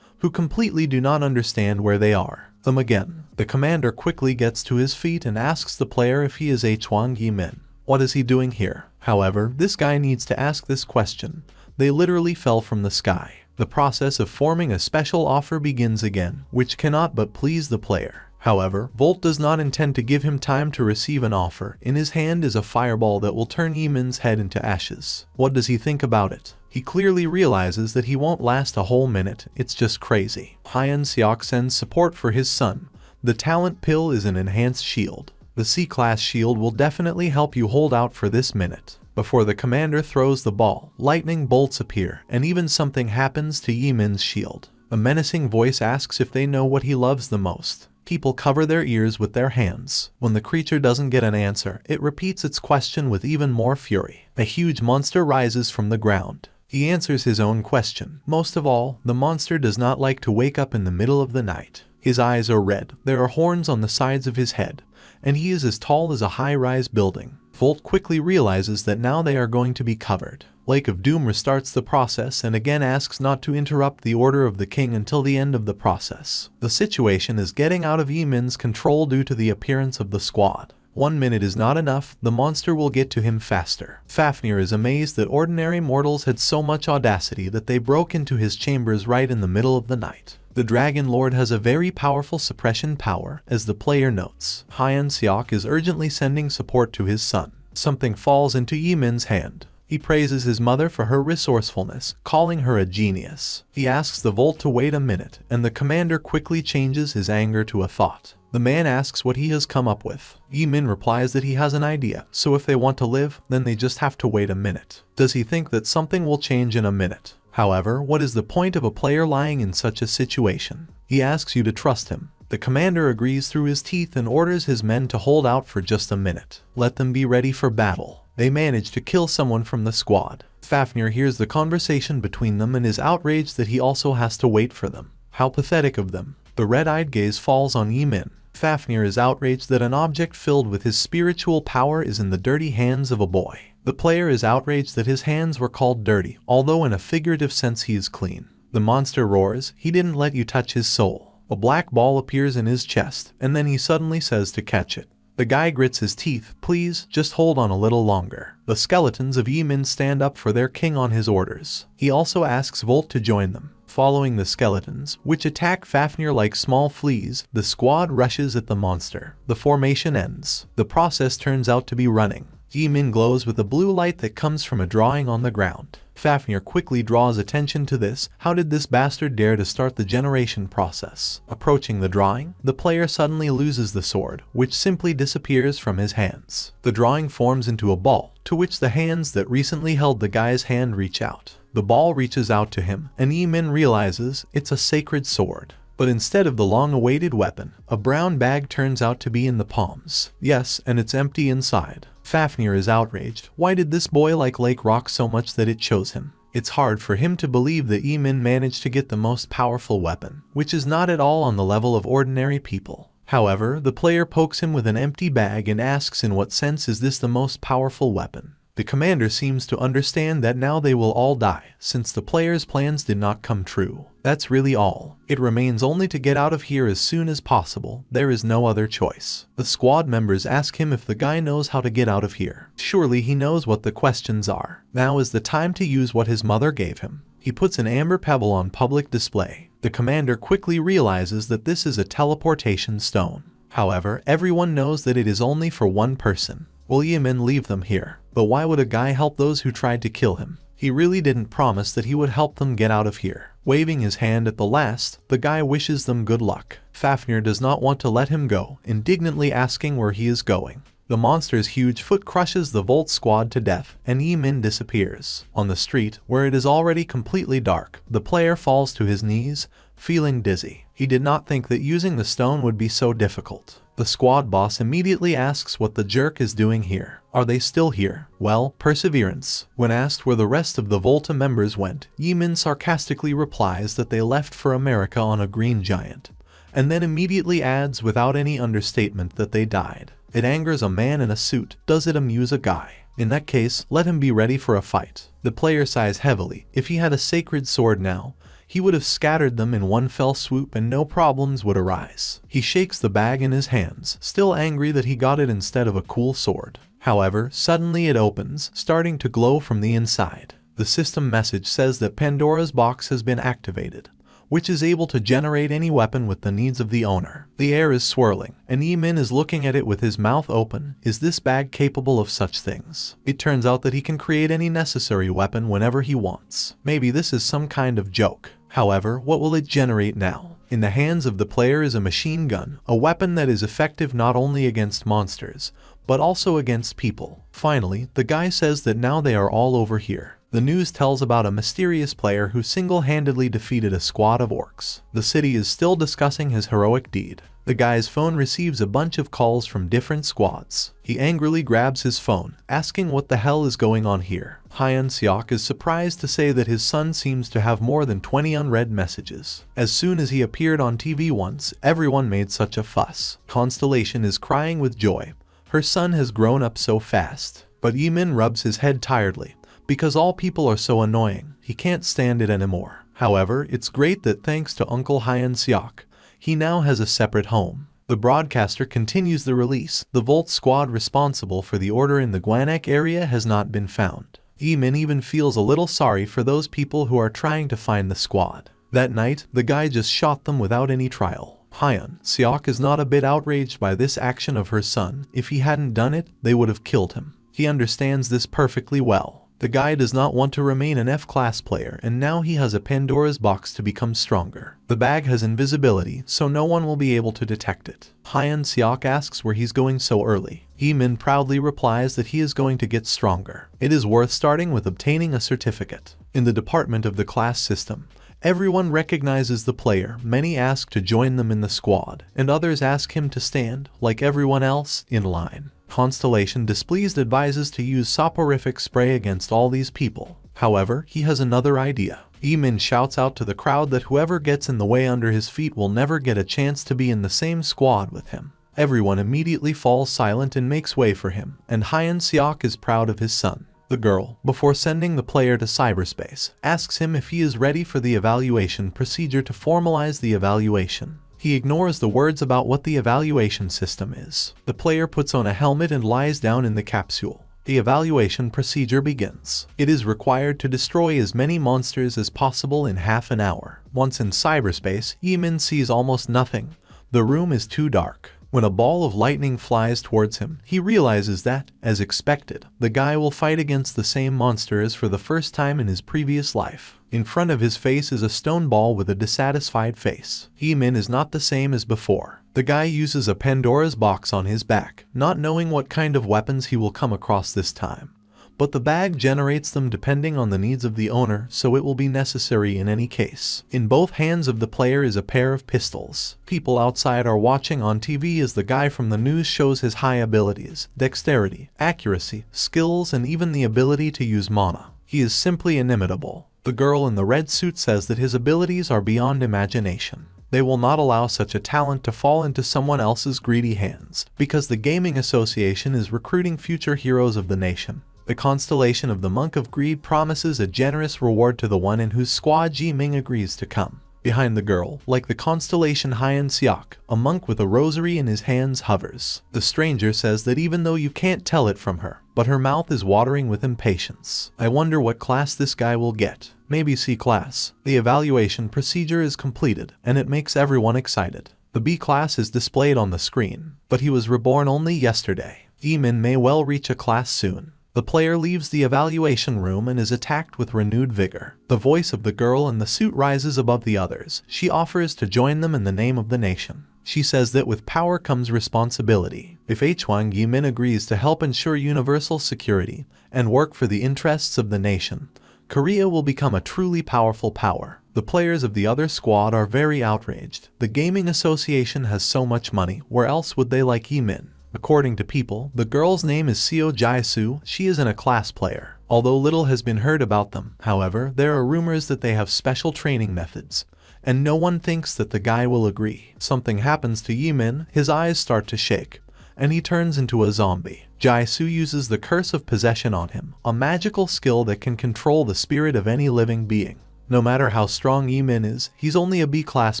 who completely do not understand where they are. Them again. The commander quickly gets to his feet and asks the player if he is Hwang Yi-min. What is he doing here? However, this guy needs to ask this question. They literally fell from the sky. The process of forming a special offer begins again, which cannot but please the player. However, Volt does not intend to give him time to receive an offer. In his hand is a fireball that will turn Yi-min's head into ashes. What does he think about it? He clearly realizes that he won't last a whole minute. It's just crazy. Hyun-seok sends support for his son. The talent pill is an enhanced shield. The C-class shield will definitely help you hold out for this minute. Before the commander throws the ball, lightning bolts appear, and even something happens to Yi-min's shield. A menacing voice asks if they know what he loves the most. People cover their ears with their hands. When the creature doesn't get an answer, it repeats its question with even more fury. A huge monster rises from the ground. He answers his own question. Most of all, the monster does not like to wake up in the middle of the night. His eyes are red, there are horns on the sides of his head, and he is as tall as a high-rise building. Volt quickly realizes that now they are going to be covered. Lake of Doom restarts the process and again asks not to interrupt the order of the king until the end of the process. The situation is getting out of Yi-min's control due to the appearance of the squad. 1 minute is not enough, the monster will get to him faster. Fafnir is amazed that ordinary mortals had so much audacity that they broke into his chambers right in the middle of the night. The Dragon Lord has a very powerful suppression power, as the player notes. Hyun-seok is urgently sending support to his son. Something falls into Yi-min's hand. He praises his mother for her resourcefulness, calling her a genius. He asks the Volt to wait a minute, and the commander quickly changes his anger to a thought. The man asks what he has come up with. Yi-min replies that he has an idea, so if they want to live, then they just have to wait a minute. Does he think that something will change in a minute? However, what is the point of a player lying in such a situation? He asks you to trust him. The commander agrees through his teeth and orders his men to hold out for just a minute. Let them be ready for battle. They manage to kill someone from the squad. Fafnir hears the conversation between them and is outraged that he also has to wait for them. How pathetic of them. The red-eyed gaze falls on Yimin. Fafnir is outraged that an object filled with his spiritual power is in the dirty hands of a boy. The player is outraged that his hands were called dirty, although in a figurative sense he is clean. The monster roars, "He didn't let you touch his soul." A black ball appears in his chest, and then he suddenly says to catch it. The guy grits his teeth, "Please, just hold on a little longer." The skeletons of Yimin stand up for their king on his orders. He also asks Volt to join them. Following the skeletons, which attack Fafnir like small fleas, the squad rushes at the monster. The formation ends. The process turns out to be running. Yimin glows with a blue light that comes from a drawing on the ground. Fafnir quickly draws attention to this. How did this bastard dare to start the generation process? Approaching the drawing, the player suddenly loses the sword, which simply disappears from his hands. The drawing forms into a ball, to which the hands that recently held the guy's hand reach out. The ball reaches out to him, and Yimin realizes it's a sacred sword. But instead of the long-awaited weapon, a brown bag turns out to be in the palms. Yes, and it's empty inside. Fafnir is outraged. Why did this boy like Lake Rock so much that it chose him? It's hard for him to believe that Yimin managed to get the most powerful weapon, which is not at all on the level of ordinary people. However, the player pokes him with an empty bag and asks in what sense is this the most powerful weapon. The commander seems to understand that now they will all die, since the player's plans did not come true. That's really all. It remains only to get out of here as soon as possible. There is no other choice. The squad members ask him if the guy knows how to get out of here. Surely he knows what the questions are. Now is the time to use what his mother gave him. He puts an amber pebble on public display. The commander quickly realizes that this is a teleportation stone. However, everyone knows that it is only for one person. Will Yimin leave them here? But why would a guy help those who tried to kill him? He really didn't promise that he would help them get out of here. Waving his hand at the last, the guy wishes them good luck. Fafnir does not want to let him go, indignantly asking where he is going. The monster's huge foot crushes the Volt squad to death, and Yimin disappears. On the street, where it is already completely dark, the player falls to his knees, feeling dizzy. He did not think that using the stone would be so difficult. The squad boss immediately asks what the jerk is doing here. Are they still here? Well, perseverance. When asked where the rest of the Volta members went, Yimin sarcastically replies that they left for America on a green giant, and then immediately adds without any understatement that they died. It angers a man in a suit. Does it amuse a guy? In that case, let him be ready for a fight. The player sighs heavily. If he had a sacred sword now, he would have scattered them in one fell swoop and no problems would arise. He shakes the bag in his hands, still angry that he got it instead of a cool sword. However, suddenly it opens, starting to glow from the inside. The system message says that Pandora's box has been activated, which is able to generate any weapon with the needs of the owner. The air is swirling, and Yimin is looking at it with his mouth open. Is this bag capable of such things? It turns out that he can create any necessary weapon whenever he wants. Maybe this is some kind of joke. However, what will it generate now? In the hands of the player is a machine gun, a weapon that is effective not only against monsters, but also against people. Finally, the guy says that now they are all over here. The news tells about a mysterious player who single-handedly defeated a squad of orcs. The city is still discussing his heroic deed. The guy's phone receives a bunch of calls from different squads. He angrily grabs his phone, asking what the hell is going on here. Hyun Seok is surprised to say that his son seems to have more than 20 unread messages. As soon as he appeared on TV once, everyone made such a fuss. Constellation is crying with joy. Her son has grown up so fast. But Yimin rubs his head tiredly. Because all people are so annoying, he can't stand it anymore. However, it's great that thanks to Uncle Hyun Seok, he now has a separate home. The broadcaster continues the release. The Volt squad responsible for the order in the Gwanek area has not been found. Yimin even feels a little sorry for those people who are trying to find the squad. That night, the guy just shot them without any trial. Hyun Seok is not a bit outraged by this action of her son. If he hadn't done it, they would have killed him. He understands this perfectly well. The guy does not want to remain an F-class player, and now he has a Pandora's box to become stronger. The bag has invisibility, so no one will be able to detect it. Hyun Seok asks where he's going so early. Yimin proudly replies that he is going to get stronger. It is worth starting with obtaining a certificate. In the department of the class system, Everyone recognizes the player, many ask to join them in the squad, and others ask him to stand, like everyone else, in line. Constellation, displeased, advises to use soporific spray against all these people. However, he has another idea. Emin shouts out to the crowd that whoever gets in the way under his feet will never get a chance to be in the same squad with him. Everyone immediately falls silent and makes way for him, and Hyun Seok is proud of his son. The girl, before sending the player to cyberspace, asks him if he is ready for the evaluation procedure to formalize the evaluation. He ignores the words about what the evaluation system is. The player puts on a helmet and lies down in the capsule. The evaluation procedure begins. It is required to destroy as many monsters as possible in half an hour. Once in cyberspace, Yemin sees almost nothing. The room is too dark. When a ball of lightning flies towards him, he realizes that, as expected, the guy will fight against the same monster as for the first time in his previous life. In front of his face is a stone ball with a dissatisfied face. Heemin is not the same as before. The guy uses a Pandora's box on his back, not knowing what kind of weapons he will come across this time. But the bag generates them depending on the needs of the owner, so it will be necessary in any case. In both hands of the player is a pair of pistols. People outside are watching on TV as the guy from the news shows his high abilities, dexterity, accuracy, skills, and even the ability to use mana. He is simply inimitable. The girl in the red suit says that his abilities are beyond imagination. They will not allow such a talent to fall into someone else's greedy hands, because the Gaming Association is recruiting future heroes of the nation. The constellation of the Monk of Greed promises a generous reward to the one in whose squad Ji Ming agrees to come. Behind the girl, like the constellation Hyun Seok, a monk with a rosary in his hands hovers. The stranger says that even though you can't tell it from her, but her mouth is watering with impatience. I wonder what class this guy will get. Maybe C class. The evaluation procedure is completed, and it makes everyone excited. The B class is displayed on the screen, but he was reborn only yesterday. Emin may well reach a class soon. The player leaves the evaluation room and is attacked with renewed vigor. The voice of the girl in the suit rises above the others. She offers to join them in the name of the nation. She says that with power comes responsibility. If Hwang Yi-min agrees to help ensure universal security and work for the interests of the nation, Korea will become a truly powerful power. The players of the other squad are very outraged. The Gaming Association has so much money, where else would they like Yi-min? According to people, the girl's name is Seo Jae-soo. She isn't a class player. Although little has been heard about them, however, there are rumors that they have special training methods, and no one thinks that the guy will agree. Something happens to Yi-min, his eyes start to shake, and he turns into a zombie. Jae-soo uses the Curse of Possession on him, a magical skill that can control the spirit of any living being. No matter how strong Yi-min is, he's only a B-class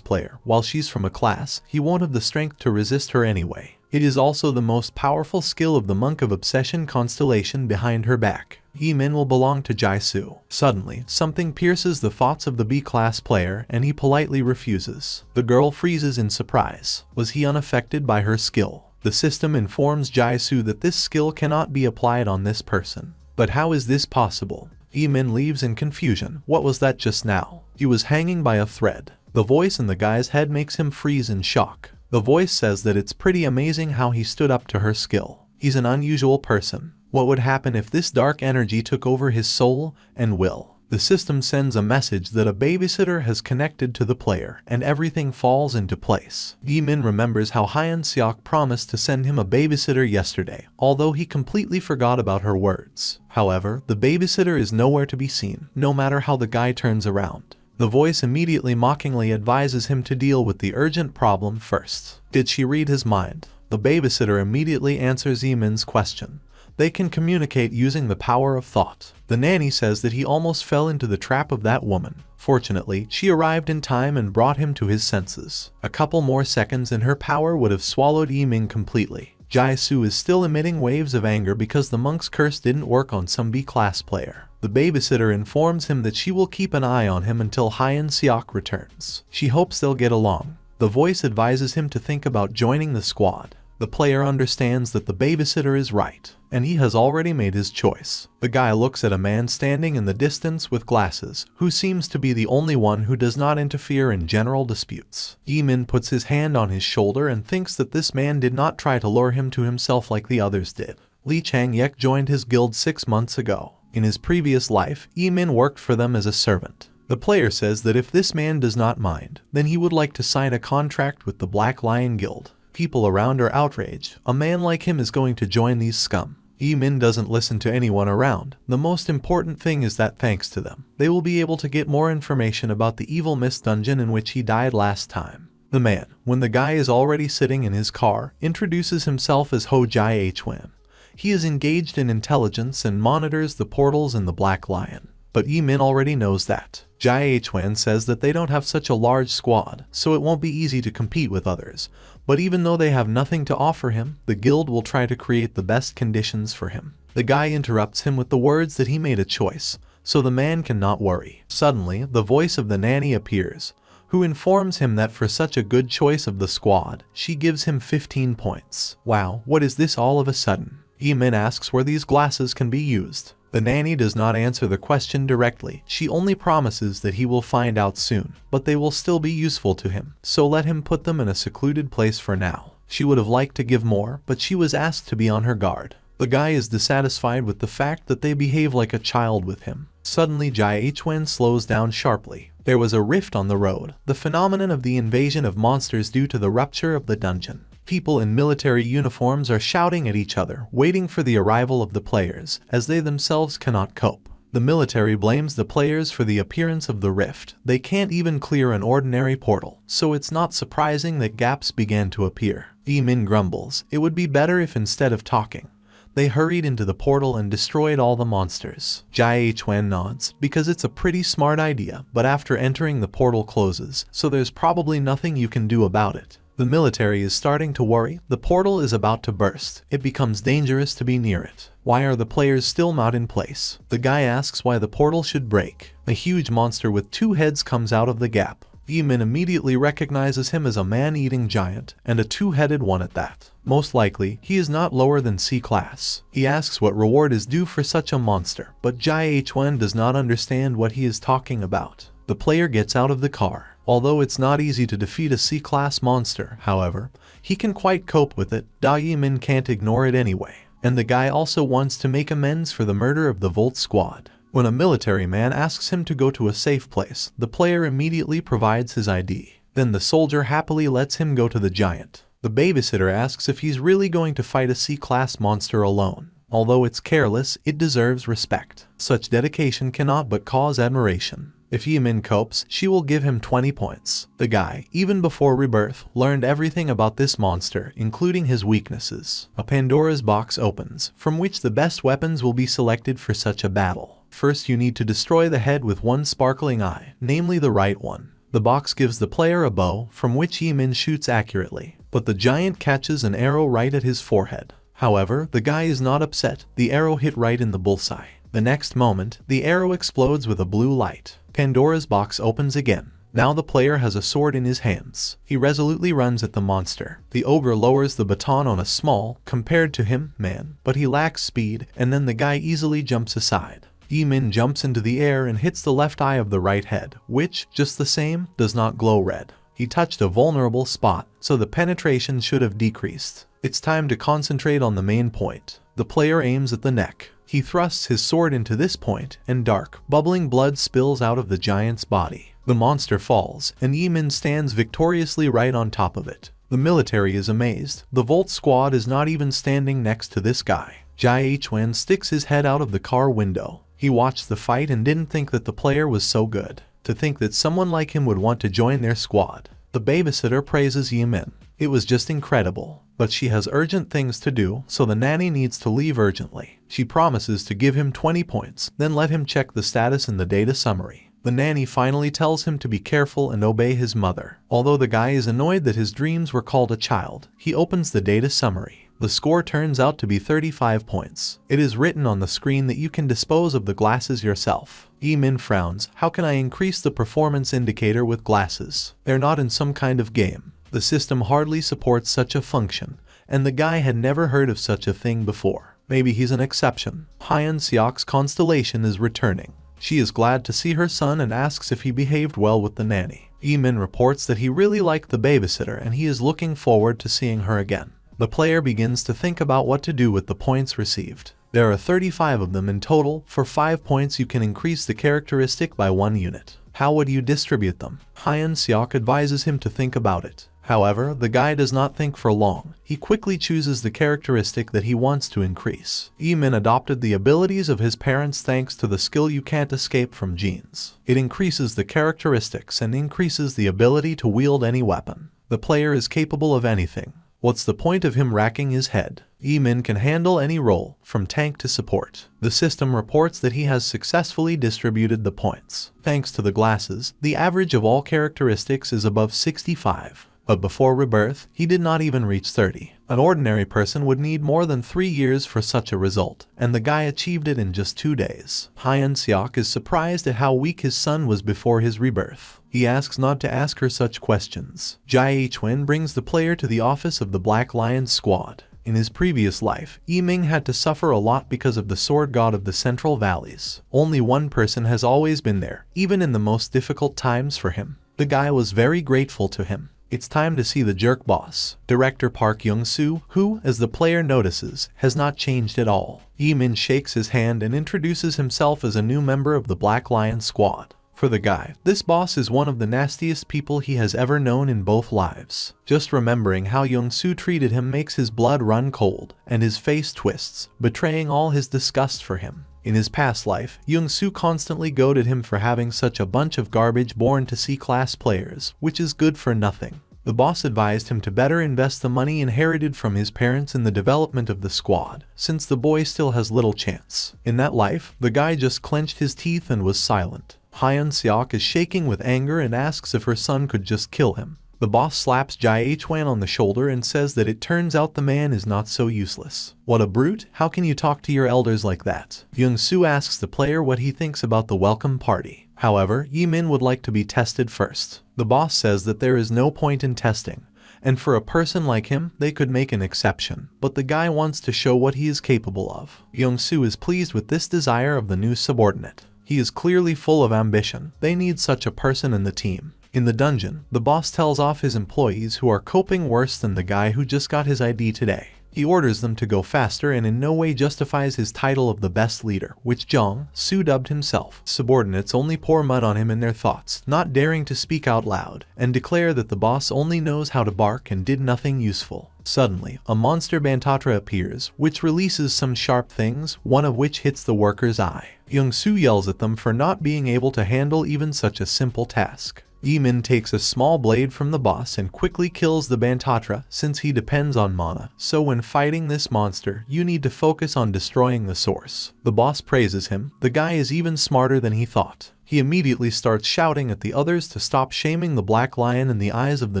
player. While she's from a class, he won't have the strength to resist her anyway. It is also the most powerful skill of the Monk of Obsession constellation behind her back. Yi-min will belong to Jae-soo. Suddenly, something pierces the thoughts of the B-class player, and he politely refuses. The girl freezes in surprise. Was he unaffected by her skill? The system informs Jae-soo that this skill cannot be applied on this person. But how is this possible? Yi-min leaves in confusion. What was that just now? He was hanging by a thread. The voice in the guy's head makes him freeze in shock. The voice says that it's pretty amazing how he stood up to her skill. He's an unusual person. What would happen if this dark energy took over his soul and will? The system sends a message that a babysitter has connected to the player, and everything falls into place. Yi-min remembers how Hyun Seok promised to send him a babysitter yesterday, although he completely forgot about her words. However, the babysitter is nowhere to be seen, no matter how the guy turns around. The voice immediately mockingly advises him to deal with the urgent problem first. Did she read his mind? The babysitter immediately answers Yi-min's question. They can communicate using the power of thought. The nanny says that he almost fell into the trap of that woman. Fortunately, she arrived in time and brought him to his senses. A couple more seconds and her power would have swallowed Yi-min completely. Jae-soo is still emitting waves of anger because the monk's curse didn't work on some B-class player. The babysitter informs him that she will keep an eye on him until Hyun Seok returns. She hopes they'll get along. The voice advises him to think about joining the squad. The player understands that the babysitter is right, and he has already made his choice. The guy looks at a man standing in the distance with glasses, who seems to be the only one who does not interfere in general disputes. Yi-min puts his hand on his shoulder and thinks that this man did not try to lure him to himself like the others did. Lee Chang-yek joined his guild 6 months ago. In his previous life, Yi-min worked for them as a servant. The player says that if this man does not mind, then he would like to sign a contract with the Black Lion Guild. People around are outraged. A man like him is going to join these scum. Min doesn't listen to anyone around. The most important thing is that thanks to them, they will be able to get more information about the evil mist dungeon in which he died last time. The man, when the guy is already sitting in his car, introduces himself as Ho Jai Hwan. He is engaged in intelligence and monitors the portals in the Black Lion. But Min already knows that. Jai Hwan says that they don't have such a large squad, so it won't be easy to compete with others. But even though they have nothing to offer him, the guild will try to create the best conditions for him. The guy interrupts him with the words that he made a choice, so the man cannot worry. Suddenly, the voice of the nanny appears, who informs him that for such a good choice of the squad, she gives him 15 points. Wow, what is this all of a sudden? Min asks where these glasses can be used. The nanny does not answer the question directly. She only promises that he will find out soon, but they will still be useful to him, so let him put them in a secluded place for now. She would have liked to give more, but she was asked to be on her guard. The guy is dissatisfied with the fact that they behave like a child with him. Suddenly Jai Hwan slows down sharply. There was a rift on the road, the phenomenon of the invasion of monsters due to the rupture of the dungeon. People in military uniforms are shouting at each other, waiting for the arrival of the players, as they themselves cannot cope. The military blames the players for the appearance of the rift. They can't even clear an ordinary portal, so it's not surprising that gaps began to appear. Min grumbles, it would be better if instead of talking, they hurried into the portal and destroyed all the monsters. Jai Hwan nods, because it's a pretty smart idea, but after entering the portal closes, so there's probably nothing you can do about it. The military is starting to worry. The portal is about to burst. It becomes dangerous to be near it. Why are the players still not in place? The guy asks why the portal should break. A huge monster with 2 heads comes out of the gap. Min immediately recognizes him as a man-eating giant, and a 2-headed one at that. Most likely, he is not lower than C class. He asks what reward is due for such a monster, but Jai Hwan does not understand what he is talking about. The player gets out of the car. Although it's not easy to defeat a C-class monster, however, he can quite cope with it. Min can't ignore it anyway. And the guy also wants to make amends for the murder of the Volt squad. When a military man asks him to go to a safe place, the player immediately provides his ID. Then the soldier happily lets him go to the giant. The babysitter asks if he's really going to fight a C-class monster alone. Although it's careless, it deserves respect. Such dedication cannot but cause admiration. If Min copes, she will give him 20 points. The guy, even before rebirth, learned everything about this monster, including his weaknesses. A Pandora's box opens, from which the best weapons will be selected for such a battle. First you need to destroy the head with one sparkling eye, namely the right one. The box gives the player a bow, from which Min shoots accurately, but the giant catches an arrow right at his forehead. However, the guy is not upset. The arrow hit right in the bullseye. The next moment, the arrow explodes with a blue light. Pandora's box opens again. Now the player has a sword in his hands. He resolutely runs at the monster. The ogre lowers the baton on a small, compared to him, man, but he lacks speed, and then the guy easily jumps aside. Min jumps into the air and hits the left eye of the right head, which, just the same, does not glow red. He touched a vulnerable spot, so the penetration should have decreased. It's time to concentrate on the main point. The player aims at the neck. He thrusts his sword into this point, and dark, bubbling blood spills out of the giant's body. The monster falls, and Min stands victoriously right on top of it. The military is amazed. The Volt squad is not even standing next to this guy. Jai Hwan sticks his head out of the car window. He watched the fight and didn't think that the player was so good. To think that someone like him would want to join their squad. The babysitter praises Min. It was just incredible. But she has urgent things to do, so the nanny needs to leave urgently. She promises to give him 20 points, then let him check the status in the data summary. The nanny finally tells him to be careful and obey his mother. Although the guy is annoyed that his dreams were called a child, he opens the data summary. The score turns out to be 35 points. It is written on the screen that you can dispose of the glasses yourself. Min frowns. How can I increase the performance indicator with glasses? They're not in some kind of game. The system hardly supports such a function, and the guy had never heard of such a thing before. Maybe he's an exception. Hyun Seok's constellation is returning. She is glad to see her son and asks if he behaved well with the nanny. Min reports that he really liked the babysitter and he is looking forward to seeing her again. The player begins to think about what to do with the points received. There are 35 of them in total. For 5 points you can increase the characteristic by 1 unit. How would you distribute them? Hyun Seok advises him to think about it. However, the guy does not think for long. He quickly chooses the characteristic that he wants to increase. Min adopted the abilities of his parents thanks to the skill you can't escape from genes. It increases the characteristics and increases the ability to wield any weapon. The player is capable of anything. What's the point of him racking his head? Min can handle any role, from tank to support. The system reports that he has successfully distributed the points. Thanks to the glasses, the average of all characteristics is above 65. But before rebirth, he did not even reach 30. An ordinary person would need more than 3 years for such a result, and the guy achieved it in just 2 days. Hyun Seok is surprised at how weak his son was before his rebirth. He asks not to ask her such questions. Jae Chuen brings the player to the office of the Black Lion squad. In his previous life, Yiming had to suffer a lot because of the sword god of the Central Valleys. Only one person has always been there, even in the most difficult times for him. The guy was very grateful to him. It's time to see the jerk boss, director Park Young-soo, who, as the player notices, has not changed at all. Min shakes his hand and introduces himself as a new member of the Black Lion squad. For the guy, this boss is one of the nastiest people he has ever known in both lives. Just remembering how Young-soo treated him makes his blood run cold, and his face twists, betraying all his disgust for him. In his past life, Young-soo constantly goaded him for having such a bunch of garbage born to C-class players, which is good for nothing. The boss advised him to better invest the money inherited from his parents in the development of the squad, since the boy still has little chance. In that life, the guy just clenched his teeth and was silent. Hyun Seok is shaking with anger and asks if her son could just kill him. The boss slaps Jae Chuen on the shoulder and says that it turns out the man is not so useless. What a brute, how can you talk to your elders like that? Young-soo asks the player what he thinks about the welcome party. However, Min would like to be tested first. The boss says that there is no point in testing, and for a person like him, they could make an exception, but the guy wants to show what he is capable of. Young-soo is pleased with this desire of the new subordinate. He is clearly full of ambition. They need such a person in the team. In the dungeon, the boss tells off his employees who are coping worse than the guy who just got his ID today. He orders them to go faster and in no way justifies his title of the best leader, which Jong-soo dubbed himself. Subordinates only pour mud on him in their thoughts, not daring to speak out loud, and declare that the boss only knows how to bark and did nothing useful. Suddenly, a monster Bantatra appears, which releases some sharp things, one of which hits the worker's eye. Young-soo yells at them for not being able to handle even such a simple task. Min takes a small blade from the boss and quickly kills the Bantatra since he depends on mana, so when fighting this monster, you need to focus on destroying the source. The boss praises him. The guy is even smarter than he thought. He immediately starts shouting at the others to stop shaming the Black Lion in the eyes of the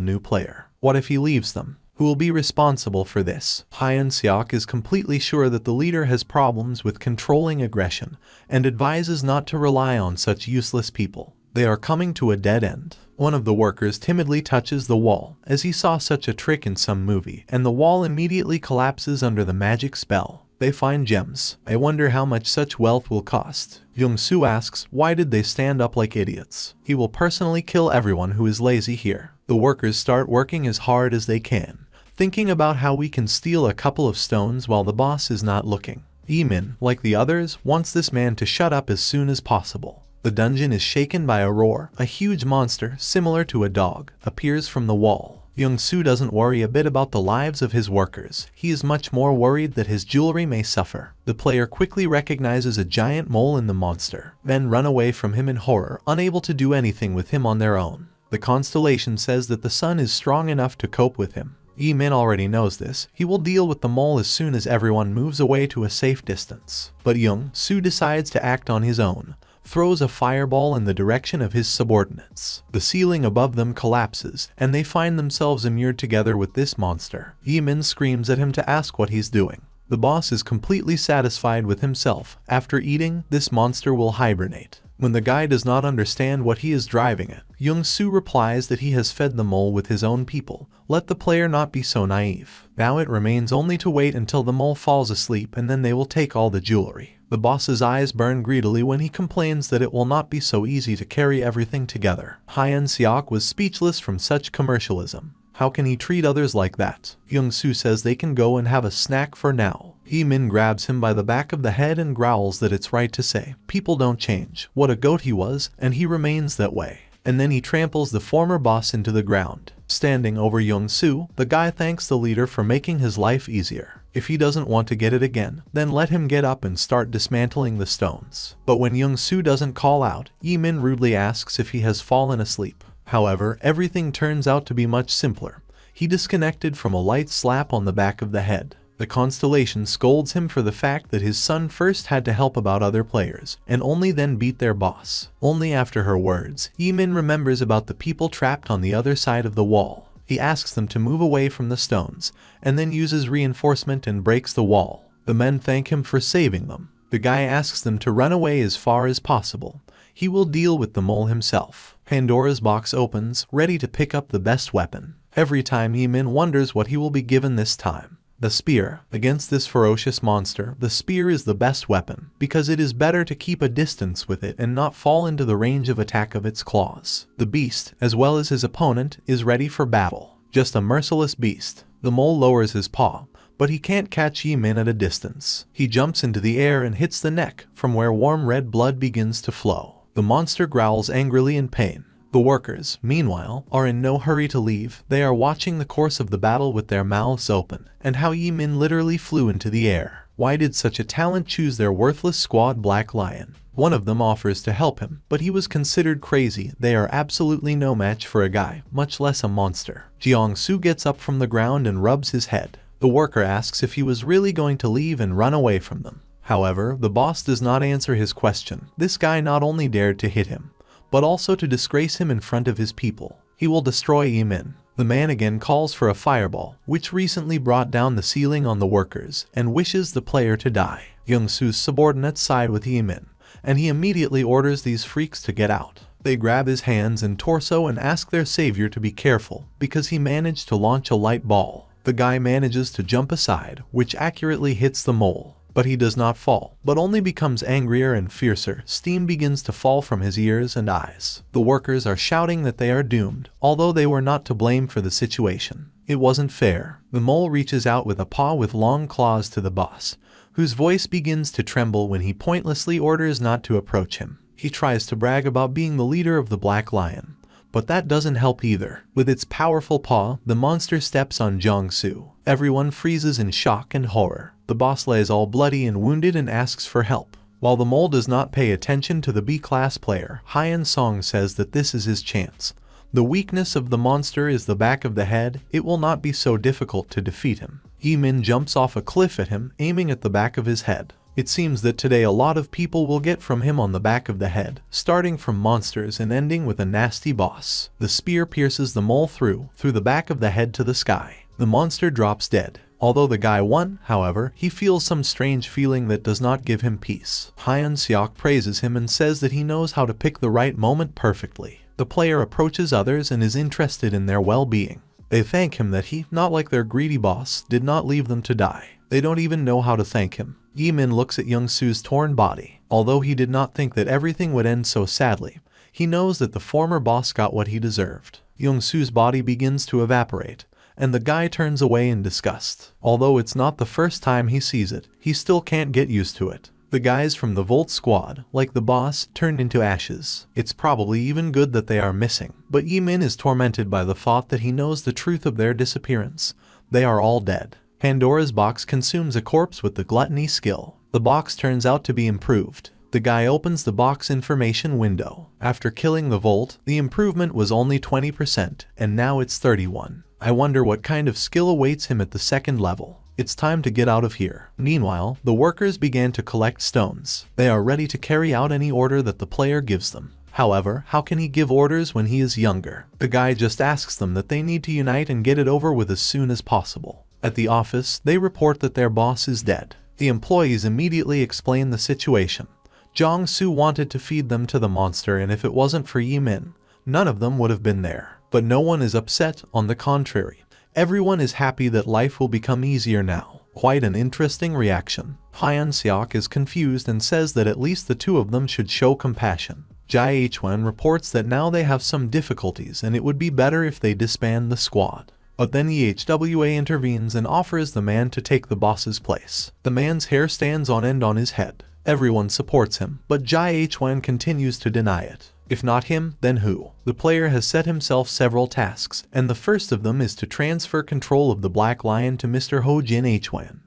new player. What if he leaves them? Who will be responsible for this? Hyun Seok is completely sure that the leader has problems with controlling aggression and advises not to rely on such useless people. They are coming to a dead end. One of the workers timidly touches the wall, as he saw such a trick in some movie, and the wall immediately collapses under the magic spell. They find gems. I wonder how much such wealth will cost. Young-soo asks, why did they stand up like idiots? He will personally kill everyone who is lazy here. The workers start working as hard as they can, thinking about how we can steal a couple of stones while the boss is not looking. Min, like the others, wants this man to shut up as soon as possible. The dungeon is shaken by a roar. A huge monster, similar to a dog, appears from the wall. Young-soo doesn't worry a bit about the lives of his workers. He is much more worried that his jewelry may suffer. The player quickly recognizes a giant mole in the monster, then run away from him in horror, unable to do anything with him on their own. The constellation says that the sun is strong enough to cope with him. Min already knows this. He will deal with the mole as soon as everyone moves away to a safe distance. But Young-soo decides to act on his own. Throws a fireball in the direction of his subordinates. The ceiling above them collapses, and they find themselves immured together with this monster. Min screams at him to ask what he's doing. The boss is completely satisfied with himself. After eating, this monster will hibernate. When the guy does not understand what he is driving at, Young-soo replies that he has fed the mole with his own people. Let the player not be so naive. Now it remains only to wait until the mole falls asleep and then they will take all the jewelry. The boss's eyes burn greedily when he complains that it will not be so easy to carry everything together. Hyun Seok was speechless from such commercialism. How can he treat others like that? Young-soo says they can go and have a snack for now. Yi-min grabs him by the back of the head and growls that it's right to say, "People don't change." What a goat he was, and he remains that way. And then he tramples the former boss into the ground. Standing over Young-soo, the guy thanks the leader for making his life easier. If he doesn't want to get it again, then let him get up and start dismantling the stones. But when Young-soo doesn't call out, Yi-min rudely asks if he has fallen asleep. However, everything turns out to be much simpler. He disconnected from a light slap on the back of the head. The constellation scolds him for the fact that his son first had to help about other players, and only then beat their boss. Only after her words, Yi-min remembers about the people trapped on the other side of the wall. He asks them to move away from the stones, and then uses reinforcement and breaks the wall. The men thank him for saving them. The guy asks them to run away as far as possible. He will deal with the mole himself. Pandora's box opens, ready to pick up the best weapon. Every time Yi-min wonders what he will be given this time. The spear. Against this ferocious monster, the spear is the best weapon, because it is better to keep a distance with it and not fall into the range of attack of its claws. The beast, as well as his opponent, is ready for battle. Just a merciless beast. The mole lowers his paw, but he can't catch Yi-min at a distance. He jumps into the air and hits the neck, from where warm red blood begins to flow. The monster growls angrily in pain. The workers, meanwhile, are in no hurry to leave. They are watching the course of the battle with their mouths open, and how Yi-min literally flew into the air. Why did such a talent choose their worthless squad Black Lion? One of them offers to help him, but he was considered crazy. They are absolutely no match for a guy, much less a monster. Jeong-soo gets up from the ground and rubs his head. The worker asks if he was really going to leave and run away from them. However, the boss does not answer his question. This guy not only dared to hit him, but also to disgrace him in front of his people. He will destroy Yi-min. The man again calls for a fireball, which recently brought down the ceiling on the workers, and wishes the player to die. Young-soo's subordinates side with Yi-min, and he immediately orders these freaks to get out. They grab his hands and torso and ask their savior to be careful, because he managed to launch a light ball. The guy manages to jump aside, which accurately hits the mole. But he does not fall, but only becomes angrier and fiercer. Steam begins to fall from his ears and eyes. The workers are shouting that they are doomed, although they were not to blame for the situation. It wasn't fair. The mole reaches out with a paw with long claws to the boss, whose voice begins to tremble when he pointlessly orders not to approach him. He tries to brag about being the leader of the Black Lion, but that doesn't help either. With its powerful paw, the monster steps on Jeong-soo. Everyone freezes in shock and horror. The boss lays all bloody and wounded and asks for help. While the mole does not pay attention to the B-class player, Hyun-song says that this is his chance. The weakness of the monster is the back of the head. It will not be so difficult to defeat him. Yi-min jumps off a cliff at him, aiming at the back of his head. It seems that today a lot of people will get from him on the back of the head, starting from monsters and ending with a nasty boss. The spear pierces the mole through the back of the head to the sky. The monster drops dead. Although the guy won, however, he feels some strange feeling that does not give him peace. Hyun-seok praises him and says that he knows how to pick the right moment perfectly. The player approaches others and is interested in their well-being. They thank him that he, not like their greedy boss, did not leave them to die. They don't even know how to thank him. Yi-min looks at Young-soo's torn body. Although he did not think that everything would end so sadly, he knows that the former boss got what he deserved. Young-soo's body begins to evaporate, and the guy turns away in disgust. Although it's not the first time he sees it, he still can't get used to it. The guys from the Volt squad, like the boss, turned into ashes. It's probably even good that they are missing. But Yi-min is tormented by the thought that he knows the truth of their disappearance. They are all dead. Pandora's box consumes a corpse with the gluttony skill. The box turns out to be improved. The guy opens the box information window. After killing the Volt, the improvement was only 20%, and now it's 31%. I wonder what kind of skill awaits him at the second level. It's time to get out of here. Meanwhile, the workers began to collect stones. They are ready to carry out any order that the player gives them. However, how can he give orders when he is younger? The guy just asks them that they need to unite and get it over with as soon as possible. At the office, they report that their boss is dead. The employees immediately explain the situation. Jeong-soo wanted to feed them to the monster, and if it wasn't for Yi-min, none of them would have been there. But no one is upset, on the contrary. Everyone is happy that life will become easier now. Quite an interesting reaction. Hyun-seok is confused and says that at least the two of them should show compassion. Jae-hwan reports that now they have some difficulties and it would be better if they disband the squad. But then EHWA intervenes and offers the man to take the boss's place. The man's hair stands on end on his head. Everyone supports him, but Jai Hwan continues to deny it. If not him, then who? The player has set himself several tasks, and the first of them is to transfer control of the Black Lion to Mr. Ho Jin Hwan.